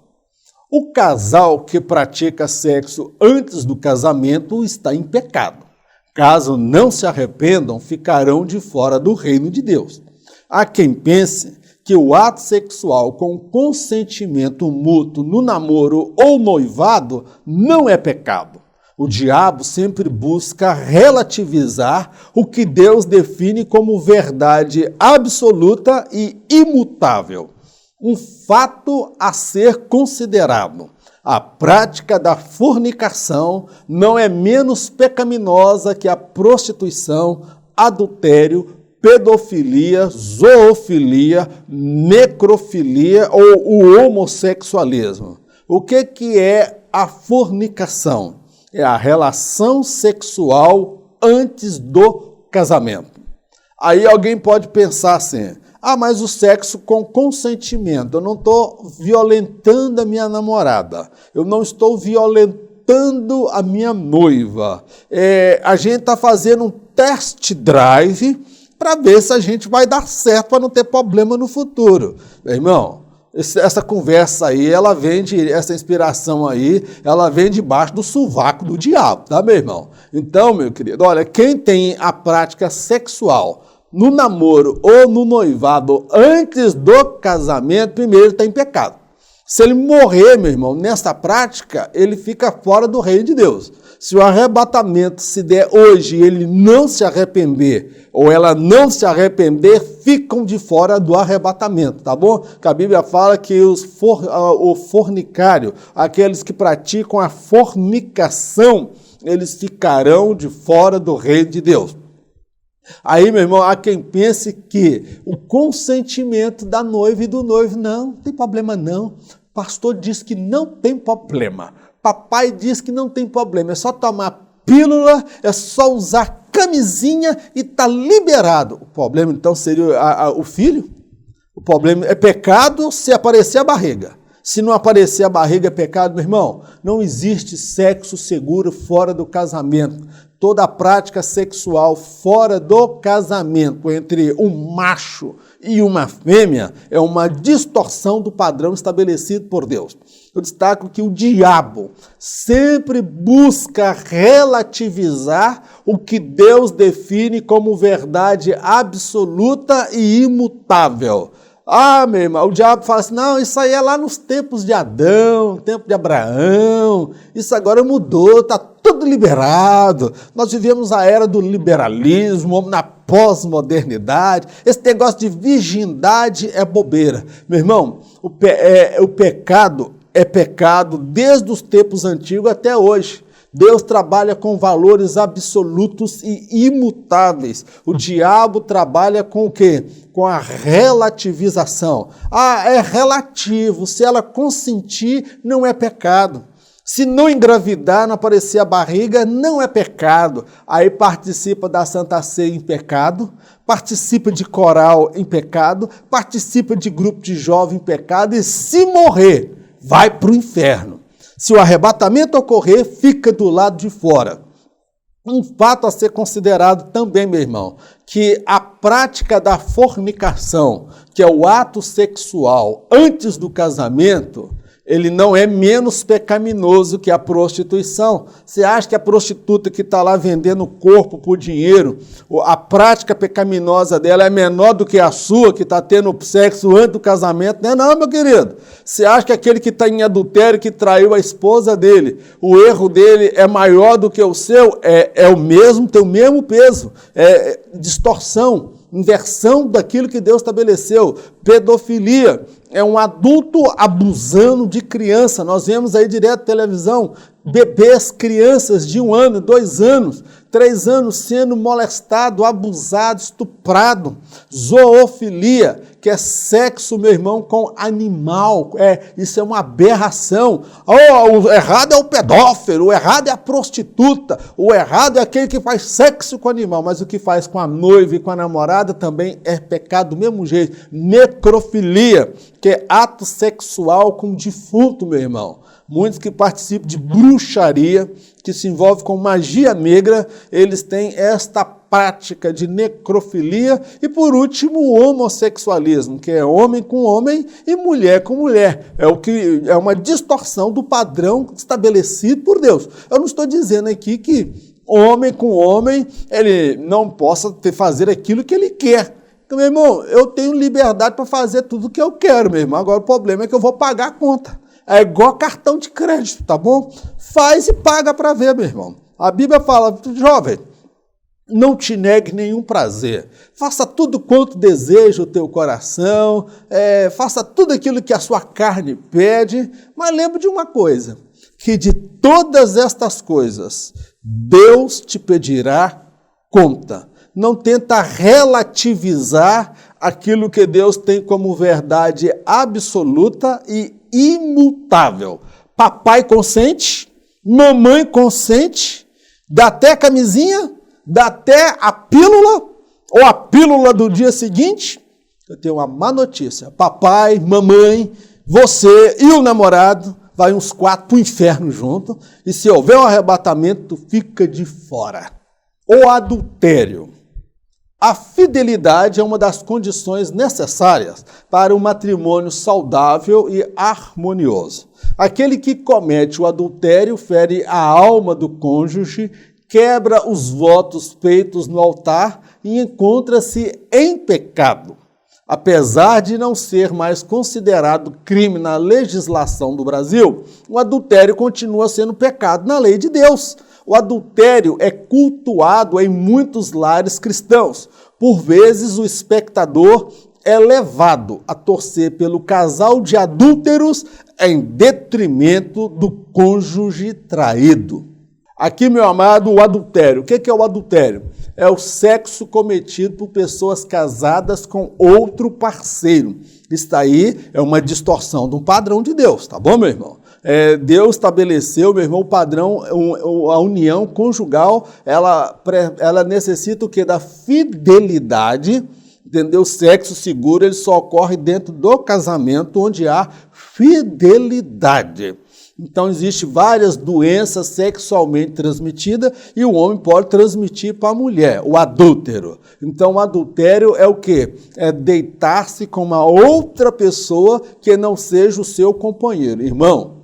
O casal que pratica sexo antes do casamento está em pecado. Caso não se arrependam, ficarão de fora do reino de Deus. Há quem pense que o ato sexual com consentimento mútuo no namoro ou noivado não é pecado. O diabo sempre busca relativizar o que Deus define como verdade absoluta e imutável. Um fato a ser considerado: a prática da fornicação não é menos pecaminosa que a prostituição, adultério, pedofilia, zoofilia, necrofilia ou o homossexualismo. O que é a fornicação? É a relação sexual antes do casamento. Aí alguém pode pensar assim: mas o sexo com consentimento, eu não estou violentando a minha namorada, eu não estou violentando apresentando a minha noiva. A gente está fazendo um test drive para ver se a gente vai dar certo para não ter problema no futuro. Meu irmão, essa conversa aí, essa inspiração aí, ela vem debaixo do sovaco do diabo, tá, meu irmão? Então, meu querido, olha, quem tem a prática sexual no namoro ou no noivado antes do casamento, primeiro está em pecado. Se ele morrer, meu irmão, nessa prática, ele fica fora do reino de Deus. Se o arrebatamento se der hoje e ele não se arrepender, ou ela não se arrepender, ficam de fora do arrebatamento, tá bom? Que a Bíblia fala que o fornicário, aqueles que praticam a fornicação, eles ficarão de fora do reino de Deus. Aí, meu irmão, há quem pense que o consentimento da noiva e do noivo, não tem problema não. O pastor diz que não tem problema. Papai diz que não tem problema. É só tomar pílula, é só usar camisinha e está liberado. O problema, então, seria o filho? O problema é pecado se aparecer a barriga. Se não aparecer a barriga, é pecado, meu irmão. Não existe sexo seguro fora do casamento. Toda a prática sexual fora do casamento entre um macho e uma fêmea é uma distorção do padrão estabelecido por Deus. Eu destaco que o diabo sempre busca relativizar o que Deus define como verdade absoluta e imutável. Ah, meu irmão, o diabo fala assim, não, isso aí é lá nos tempos de Adão, tempo de Abraão, isso agora mudou, está tudo liberado. Nós vivemos a era do liberalismo, na pós-modernidade, esse negócio de virgindade é bobeira. Meu irmão, o pecado é pecado desde os tempos antigos até hoje. Deus trabalha com valores absolutos e imutáveis. O diabo trabalha com o quê? Com a relativização. Ah, é relativo. Se ela consentir, não é pecado. Se não engravidar, não aparecer a barriga, não é pecado. Aí participa da Santa Ceia em pecado, participa de coral em pecado, participa de grupo de jovem em pecado e se morrer, vai para o inferno. Se o arrebatamento ocorrer, fica do lado de fora. Um fato a ser considerado também, meu irmão, que a prática da fornicação, que é o ato sexual antes do casamento, ele não é menos pecaminoso que a prostituição. Você acha que a prostituta que está lá vendendo o corpo por dinheiro, a prática pecaminosa dela é menor do que a sua, que está tendo sexo antes do casamento? Não é não, meu querido. Você acha que aquele que está em adultério, que traiu a esposa dele, o erro dele é maior do que o seu? É o mesmo, tem o mesmo peso. É distorção, inversão daquilo que Deus estabeleceu. Pedofilia é um adulto abusando de criança. Nós vemos aí direto na televisão, bebês, crianças de 1 ano, 2 anos, 3 anos sendo molestado, abusado, estuprado. Zoofilia, que é sexo, meu irmão, com animal. Isso é uma aberração. O errado é o pedófilo, o errado é a prostituta, o errado é aquele que faz sexo com animal, mas o que faz com a noiva e com a namorada também é pecado do mesmo jeito. Necrofilia, que é ato sexual com defunto, meu irmão. Muitos que participam de bruxaria, que se envolvem com magia negra, eles têm esta prática de necrofilia. E, por último, o homossexualismo, que é homem com homem e mulher com mulher. É uma distorção do padrão estabelecido por Deus. Eu não estou dizendo aqui que homem com homem, ele não possa fazer aquilo que ele quer. Então, meu irmão, eu tenho liberdade para fazer tudo o que eu quero, meu irmão. Agora, o problema é que eu vou pagar a conta. É igual cartão de crédito, tá bom? Faz e paga para ver, meu irmão. A Bíblia fala, jovem, não te negue nenhum prazer. Faça tudo quanto deseja o teu coração, faça tudo aquilo que a sua carne pede, mas lembre de uma coisa, que de todas estas coisas, Deus te pedirá conta. Não tenta relativizar aquilo que Deus tem como verdade absoluta e imutável. Papai consente, mamãe consente, dá até camisinha, dá até a pílula, ou a pílula do dia seguinte. Eu tenho uma má notícia. Papai, mamãe, você e o namorado vai uns 4 para o inferno junto, e se houver um arrebatamento, tu fica de fora. O adultério. A fidelidade é uma das condições necessárias para um matrimônio saudável e harmonioso. Aquele que comete o adultério fere a alma do cônjuge, quebra os votos feitos no altar e encontra-se em pecado. Apesar de não ser mais considerado crime na legislação do Brasil, o adultério continua sendo pecado na lei de Deus. O adultério é cultuado em muitos lares cristãos. Por vezes, o espectador é levado a torcer pelo casal de adúlteros em detrimento do cônjuge traído. Aqui, meu amado, o adultério. O que é o adultério? É o sexo cometido por pessoas casadas com outro parceiro. Isso aí é uma distorção de um padrão de Deus, tá bom, meu irmão? Deus estabeleceu, meu irmão, o padrão, a união conjugal, ela necessita o quê? Da fidelidade, entendeu? O sexo seguro, ele só ocorre dentro do casamento, onde há fidelidade. Então, existem várias doenças sexualmente transmitidas e o homem pode transmitir para a mulher, o adúltero. Então, o adultério é o quê? É deitar-se com uma outra pessoa que não seja o seu companheiro. Irmão,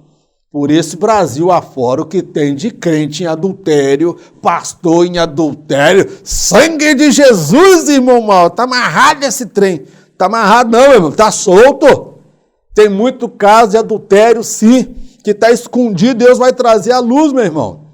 por esse Brasil afora, o que tem de crente em adultério, pastor em adultério, sangue de Jesus, irmão mal, está amarrado esse trem. Está amarrado não, meu irmão, está solto. Tem muito caso de adultério, sim, que está escondido, Deus vai trazer à luz, meu irmão.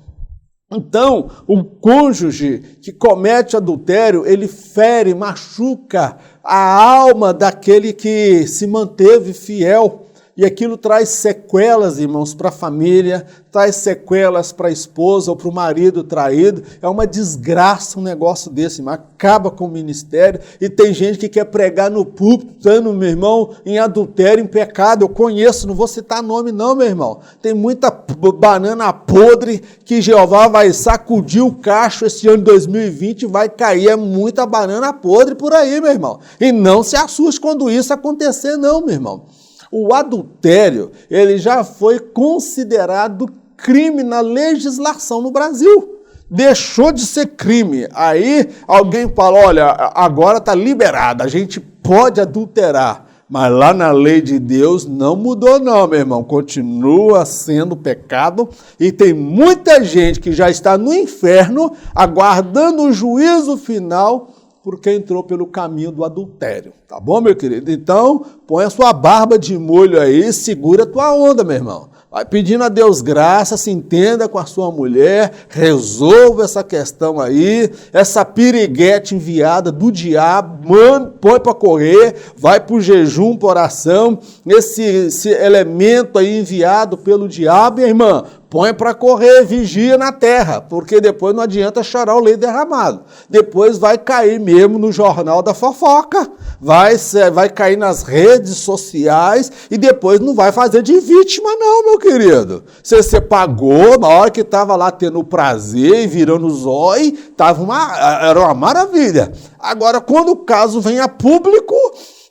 Então, o cônjuge que comete adultério, ele fere, machuca a alma daquele que se manteve fiel. E aquilo traz sequelas, irmãos, para a família, traz sequelas para a esposa ou para o marido traído. É uma desgraça um negócio desse, irmão. Acaba com o ministério. E tem gente que quer pregar no púlpito, estando, meu irmão, em adultério, em pecado. Eu conheço, não vou citar nome não, meu irmão. Tem muita banana podre que Jeová vai sacudir o cacho esse ano de 2020 e vai cair. É muita banana podre por aí, meu irmão. E não se assuste quando isso acontecer, não, meu irmão. O adultério, ele já foi considerado crime na legislação no Brasil. Deixou de ser crime. Aí alguém fala, olha, agora está liberado, a gente pode adulterar. Mas lá na lei de Deus não mudou não, meu irmão. Continua sendo pecado e tem muita gente que já está no inferno aguardando o juízo final porque entrou pelo caminho do adultério. Tá bom, meu querido? Então, põe a sua barba de molho aí, segura a tua onda, meu irmão. Vai pedindo a Deus graça, se entenda com a sua mulher, resolva essa questão aí, essa piriguete enviada do diabo, mano, põe para correr, vai para o jejum, para oração, esse elemento aí enviado pelo diabo, irmã, põe para correr, vigia na terra, porque depois não adianta chorar o leite derramado. Depois vai cair mesmo no jornal da fofoca, vai cair nas redes sociais e depois não vai fazer de vítima não, meu querido. Você pagou, na hora que estava lá tendo o prazer e virando o zóio, era uma maravilha. Agora, quando o caso vem a público,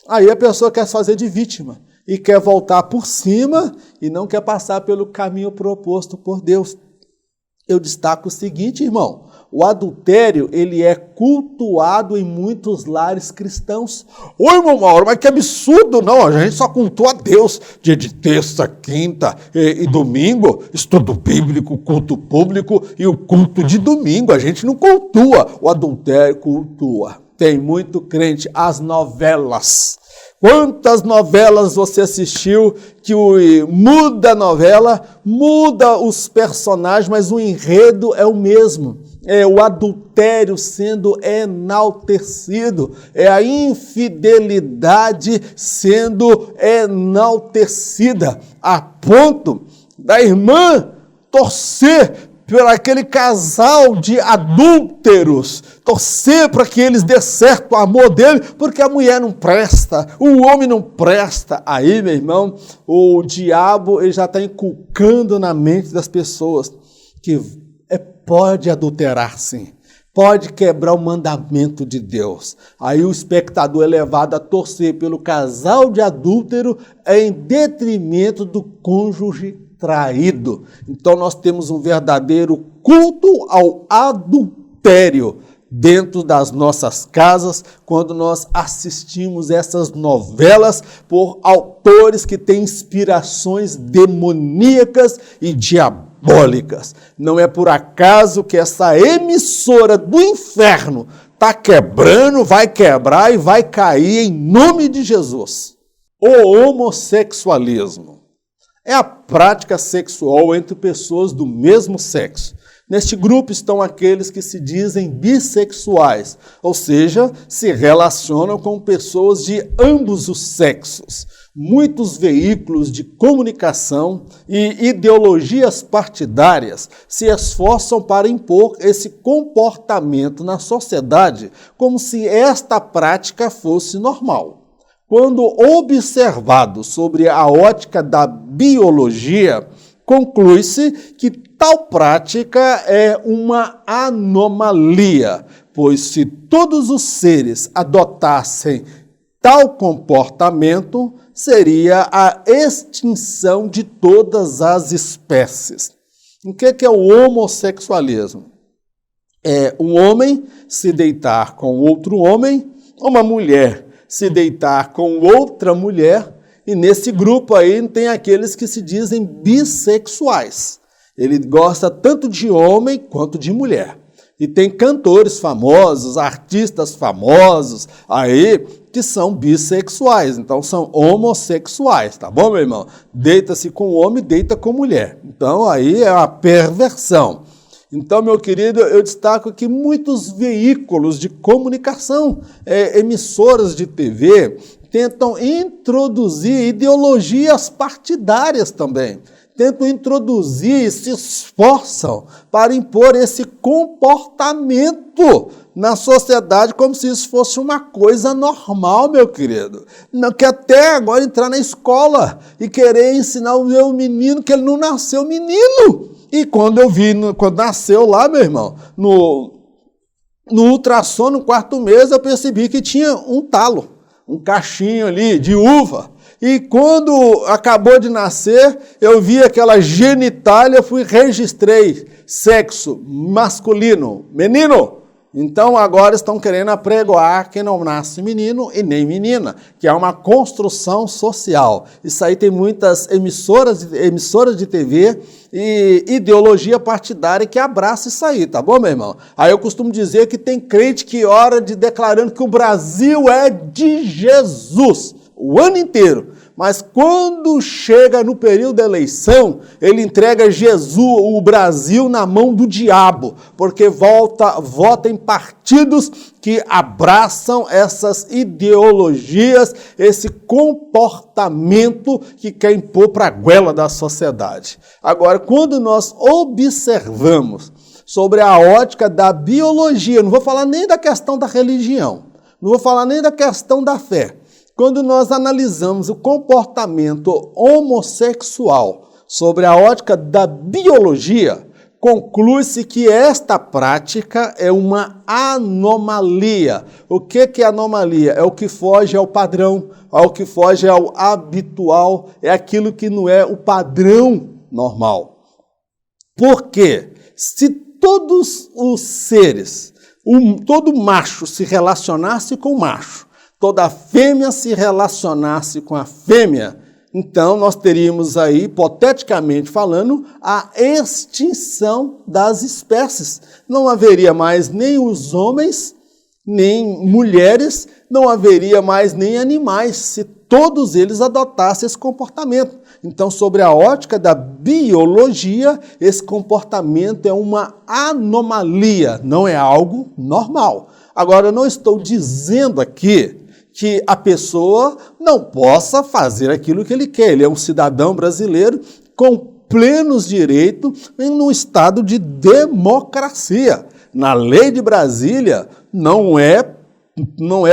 aí a pessoa quer se fazer de vítima. E quer voltar por cima e não quer passar pelo caminho proposto por Deus. Eu destaco o seguinte, irmão, o adultério, ele é cultuado em muitos lares cristãos. Ô, irmão Mauro, mas que absurdo, não, a gente só cultua a Deus, dia de terça, quinta e domingo, estudo bíblico, culto público e o culto de domingo, a gente não cultua, o adultério cultua. Tem muito crente, as novelas. Quantas novelas você assistiu que muda a novela, muda os personagens, mas o enredo é o mesmo. É o adultério sendo enaltecido, é a infidelidade sendo enaltecida, a ponto da irmã torcer por aquele casal de adúlteros, torcer para que eles dê certo o amor dele, porque a mulher não presta, o homem não presta. Aí, meu irmão, o diabo ele já está inculcando na mente das pessoas que pode adulterar sim, pode quebrar o mandamento de Deus. Aí o espectador é levado a torcer pelo casal de adúltero em detrimento do cônjuge traído. Então nós temos um verdadeiro culto ao adultério dentro das nossas casas, quando nós assistimos essas novelas por autores que têm inspirações demoníacas e diabólicas. Não é por acaso que essa emissora do inferno está quebrando, vai quebrar e vai cair em nome de Jesus. O homossexualismo é a prática sexual entre pessoas do mesmo sexo. Neste grupo estão aqueles que se dizem bissexuais, ou seja, se relacionam com pessoas de ambos os sexos. Muitos veículos de comunicação e ideologias partidárias se esforçam para impor esse comportamento na sociedade como se esta prática fosse normal. Quando observado sobre a ótica da biologia, conclui-se que tal prática é uma anomalia, pois se todos os seres adotassem tal comportamento, seria a extinção de todas as espécies. O que é o homossexualismo? É um homem se deitar com outro homem, uma mulher se deitar com outra mulher, e nesse grupo aí tem aqueles que se dizem bissexuais. Ele gosta tanto de homem quanto de mulher. E tem cantores famosos, artistas famosos aí que são bissexuais. Então são homossexuais, tá bom, meu irmão? Deita-se com homem, deita com mulher. Então aí é a perversão. Então, meu querido, eu destaco que muitos veículos de comunicação, emissoras de TV, tentam introduzir ideologias partidárias também. Tentam introduzir e se esforçam para impor esse comportamento na sociedade como se isso fosse uma coisa normal, meu querido. Não quer até agora entrar na escola e querer ensinar o meu menino que ele não nasceu menino. E quando quando nasceu lá, meu irmão, no ultrassom, no 4º mês, eu percebi que tinha um talo, um cachinho ali de uva. E quando acabou de nascer, eu vi aquela genitália, registrei sexo masculino, menino. Então agora estão querendo apregoar que não nasce menino e nem menina, que é uma construção social. Isso aí tem muitas emissoras de TV e ideologia partidária que abraça isso aí, tá bom, meu irmão? Aí eu costumo dizer que tem crente que ora declarando que o Brasil é de Jesus o ano inteiro. Mas quando chega no período da eleição, ele entrega Jesus, o Brasil, na mão do diabo, porque vota em partidos que abraçam essas ideologias, esse comportamento que quer impor para a goela da sociedade. Agora, quando nós observamos sobre a ótica da biologia, não vou falar nem da questão da religião, não vou falar nem da questão da fé, quando nós analisamos o comportamento homossexual sobre a ótica da biologia, conclui-se que esta prática é uma anomalia. O que é anomalia? É o que foge ao padrão, é o que foge ao habitual, é aquilo que não é o padrão normal. Por quê? Se todos os seres, todo macho se relacionasse com o macho, toda fêmea se relacionasse com a fêmea, então nós teríamos aí, hipoteticamente falando, a extinção das espécies. Não haveria mais nem os homens, nem mulheres, não haveria mais nem animais, se todos eles adotassem esse comportamento. Então, sobre a ótica da biologia, esse comportamento é uma anomalia, não é algo normal. Agora, eu não estou dizendo aqui que a pessoa não possa fazer aquilo que ele quer. Ele é um cidadão brasileiro com plenos direitos em um estado de democracia. Na lei de Brasília não é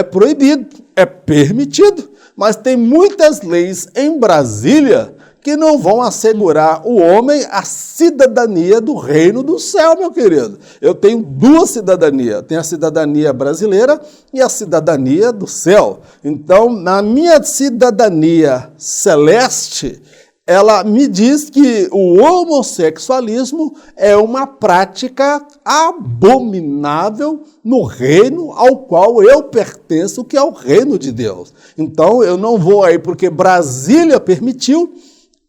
proibido, é permitido. Mas tem muitas leis em Brasília que não vão assegurar o homem a cidadania do reino do céu, meu querido. Eu tenho 2 cidadanias. Tenho a cidadania brasileira e a cidadania do céu. Então, na minha cidadania celeste, ela me diz que o homossexualismo é uma prática abominável no reino ao qual eu pertenço, que é o reino de Deus. Então, eu não vou aí, porque Brasília permitiu,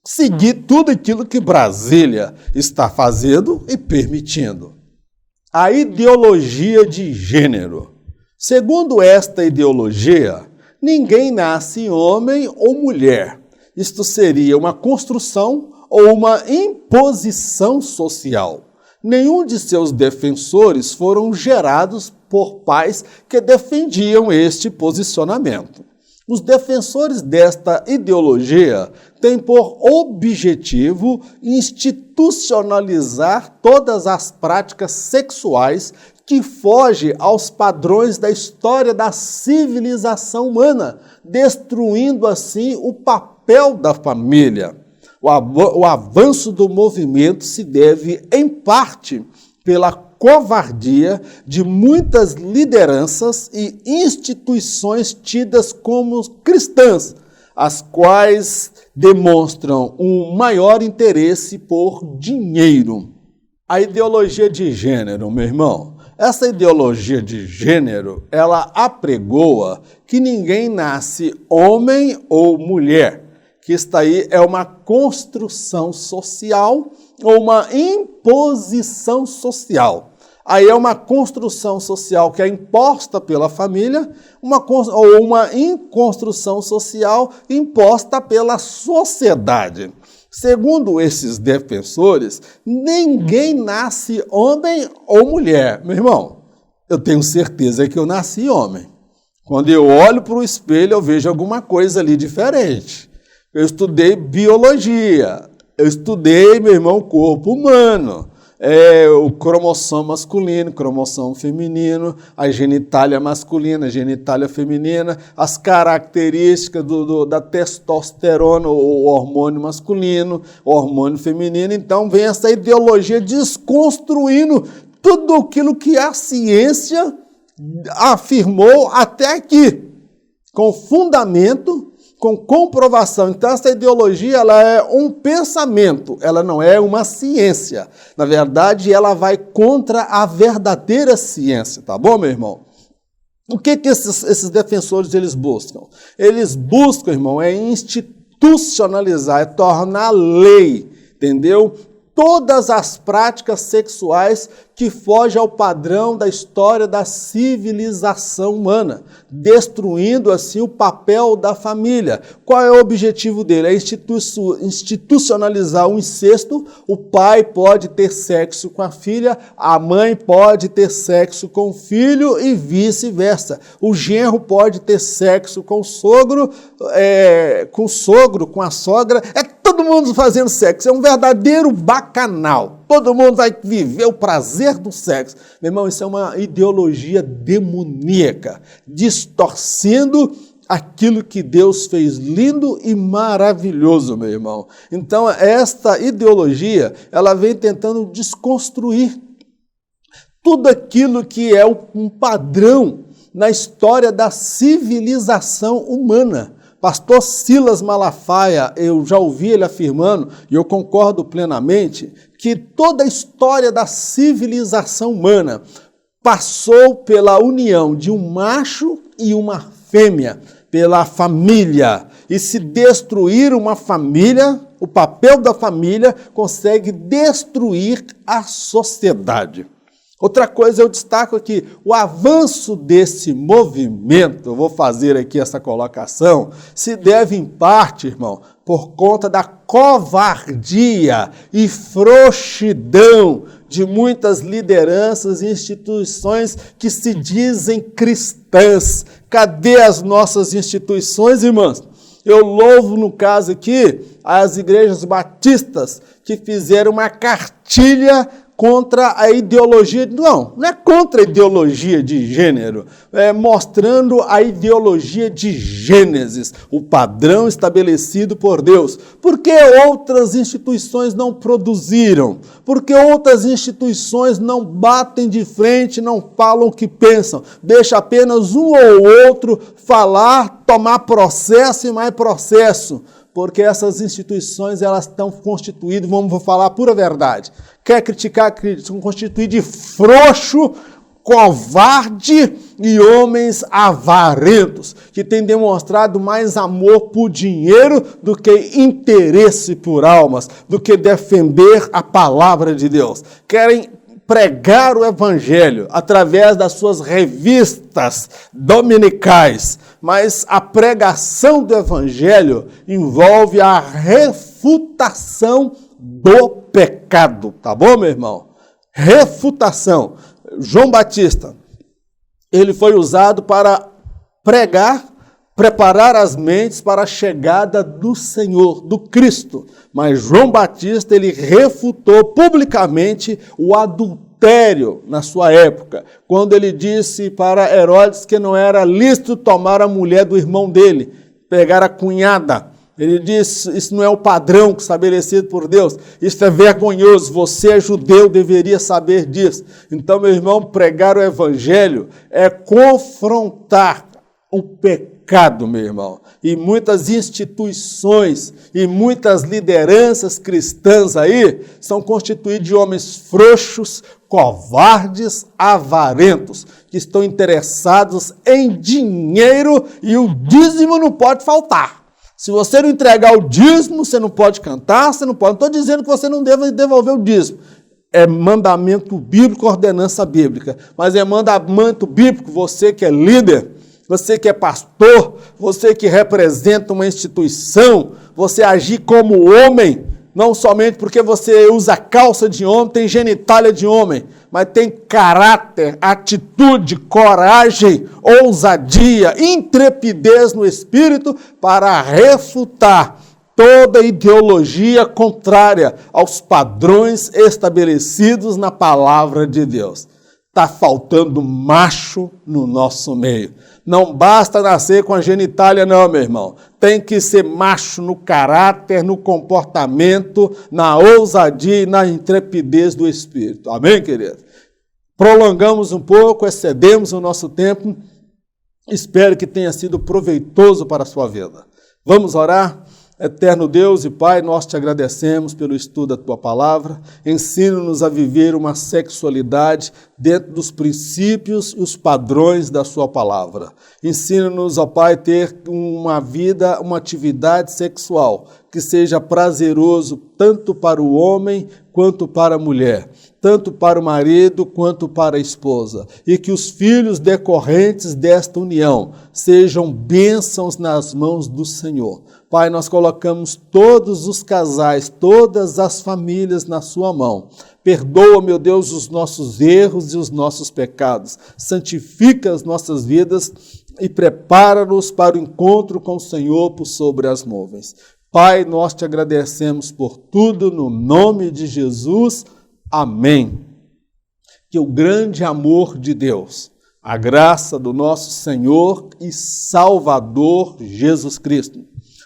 seguir tudo aquilo que Brasília está fazendo e permitindo. A ideologia de gênero. Segundo esta ideologia, ninguém nasce homem ou mulher. Isto seria uma construção ou uma imposição social. Nenhum de seus defensores foram gerados por pais que defendiam este posicionamento. Os defensores desta ideologia têm por objetivo institucionalizar todas as práticas sexuais que fogem aos padrões da história da civilização humana, destruindo assim o papel da família. O avanço do movimento se deve, em parte, pela covardia de muitas lideranças e instituições tidas como cristãs, as quais demonstram um maior interesse por dinheiro. A ideologia de gênero, meu irmão, essa ideologia de gênero, ela apregoa que ninguém nasce homem ou mulher, que isso aí é uma construção social ou uma imposição social. Aí é uma construção social que é imposta pela família, ou uma construção social imposta pela sociedade. Segundo esses defensores, ninguém nasce homem ou mulher. Meu irmão, eu tenho certeza que eu nasci homem. Quando eu olho para o espelho, eu vejo alguma coisa ali diferente. Eu estudei biologia, eu estudei, meu irmão, corpo humano, o cromossomo masculino, cromossomo feminino, a genitália masculina, a genitália feminina, as características da testosterona, o hormônio masculino, o hormônio feminino. Então vem essa ideologia desconstruindo tudo aquilo que a ciência afirmou até aqui, com fundamento, com comprovação. Então, essa ideologia ela é um pensamento, ela não é uma ciência. Na verdade, ela vai contra a verdadeira ciência, tá bom, meu irmão? O que esses defensores eles buscam? Eles buscam, irmão, é institucionalizar, é tornar lei, entendeu? Todas as práticas sexuais que fogem ao padrão da história da civilização humana, destruindo assim o papel da família. Qual é o objetivo dele? É institucionalizar o incesto. O pai pode ter sexo com a filha, a mãe pode ter sexo com o filho e vice-versa. O genro pode ter sexo com o sogro, com a sogra. Todo mundo fazendo sexo, é um verdadeiro bacanal. Todo mundo vai viver o prazer do sexo. Meu irmão, isso é uma ideologia demoníaca, distorcendo aquilo que Deus fez lindo e maravilhoso, meu irmão. Então, esta ideologia, ela vem tentando desconstruir tudo aquilo que é um padrão na história da civilização humana. Pastor Silas Malafaia, eu já ouvi ele afirmando, e eu concordo plenamente, que toda a história da civilização humana passou pela união de um macho e uma fêmea, pela família. E se destruir uma família, o papel da família consegue destruir a sociedade. Outra coisa eu destaco aqui, o avanço desse movimento, eu vou fazer aqui essa colocação, se deve em parte, irmão, por conta da covardia e frouxidão de muitas lideranças e instituições que se dizem cristãs. Cadê as nossas instituições, irmãos? Eu louvo, no caso aqui, as igrejas batistas que fizeram uma cartilha contra a ideologia, não é contra a ideologia de gênero, é mostrando a ideologia de Gênesis, o padrão estabelecido por Deus. Por que outras instituições não produziram? Por que outras instituições não batem de frente, não falam o que pensam? Deixa apenas um ou outro falar, tomar processo e mais processo. porque essas instituições elas estão constituídas, vamos falar a pura verdade, quer criticar, são constituídas de frouxo, covarde e homens avarentos, que têm demonstrado mais amor por dinheiro do que interesse por almas, do que defender a palavra de Deus. Querem pregar o evangelho através das suas revistas dominicais, mas a pregação do evangelho envolve a refutação do pecado, tá bom, meu irmão? Refutação. João Batista, ele foi usado para pregar, preparar as mentes para a chegada do Senhor, do Cristo. Mas João Batista, ele refutou publicamente o adultério na sua época, quando ele disse para Herodes que não era lícito tomar a mulher do irmão dele, pegar a cunhada. Ele disse, isso não é o padrão estabelecido por Deus, isso é vergonhoso, você é judeu, deveria saber disso. Então, meu irmão, pregar o evangelho é confrontar o pecado, meu irmão. E muitas instituições e muitas lideranças cristãs aí são constituídas de homens frouxos, covardes, avarentos, que estão interessados em dinheiro e o dízimo não pode faltar. Se você não entregar o dízimo, você não pode cantar, você não pode. Não estou dizendo que você não deve devolver o dízimo. É mandamento bíblico, ordenança bíblica. Mas é mandamento bíblico, você que é líder, você que é pastor, você que representa uma instituição, você agir como homem, não somente porque você usa calça de homem, tem genitália de homem, mas tem caráter, atitude, coragem, ousadia, intrepidez no espírito para refutar toda ideologia contrária aos padrões estabelecidos na palavra de Deus. Está faltando macho no nosso meio. Não basta nascer com a genitália, não, meu irmão. Tem que ser macho no caráter, no comportamento, na ousadia e na intrepidez do espírito. Amém, querido? Prolongamos um pouco, excedemos o nosso tempo. Espero que tenha sido proveitoso para a sua vida. Vamos orar? Eterno Deus e Pai, nós te agradecemos pelo estudo da Tua Palavra. Ensina-nos a viver uma sexualidade dentro dos princípios e os padrões da Sua Palavra. Ensina-nos, ó Pai, a ter uma vida, uma atividade sexual que seja prazeroso tanto para o homem quanto para a mulher, tanto para o marido quanto para a esposa, e que os filhos decorrentes desta união sejam bênçãos nas mãos do Senhor. Pai, nós colocamos todos os casais, todas as famílias na sua mão. Perdoa, meu Deus, os nossos erros e os nossos pecados. Santifica as nossas vidas e prepara-nos para o encontro com o Senhor por sobre as nuvens. Pai, nós te agradecemos por tudo, no nome de Jesus. Amém. Que o grande amor de Deus, a graça do nosso Senhor e Salvador Jesus Cristo,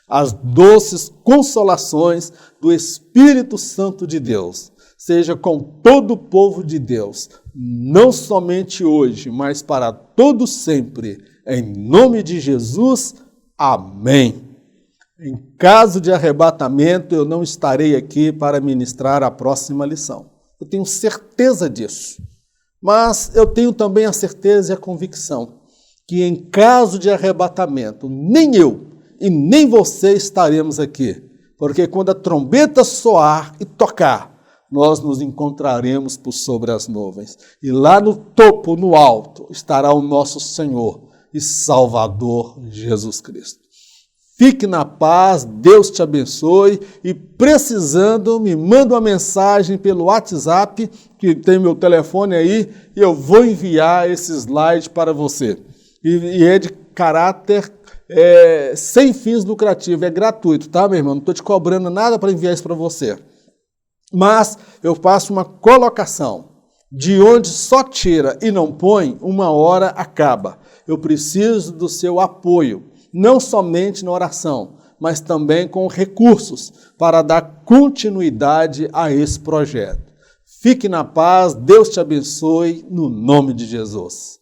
as doces consolações do Espírito Santo de Deus, seja com todo o povo de Deus, não somente hoje, mas para todo sempre. Em nome de Jesus, amém. Em caso de arrebatamento, eu não estarei aqui para ministrar a próxima lição. Eu tenho certeza disso. Mas eu tenho também a certeza e a convicção que em caso de arrebatamento, nem eu e nem você estaremos aqui. Porque quando a trombeta soar e tocar, nós nos encontraremos por sobre as nuvens. E lá no topo, no alto, estará o nosso Senhor e Salvador Jesus Cristo. Fique na paz, Deus te abençoe e precisando, me manda uma mensagem pelo WhatsApp, que tem meu telefone aí, e eu vou enviar esse slide para você. E é de caráter sem fins lucrativos, é gratuito, tá, meu irmão? Não estou te cobrando nada para enviar isso para você. Mas eu faço uma colocação, de onde só tira e não põe, uma hora acaba. Eu preciso do seu apoio. Não somente na oração, mas também com recursos para dar continuidade a esse projeto. Fique na paz, Deus te abençoe, no nome de Jesus.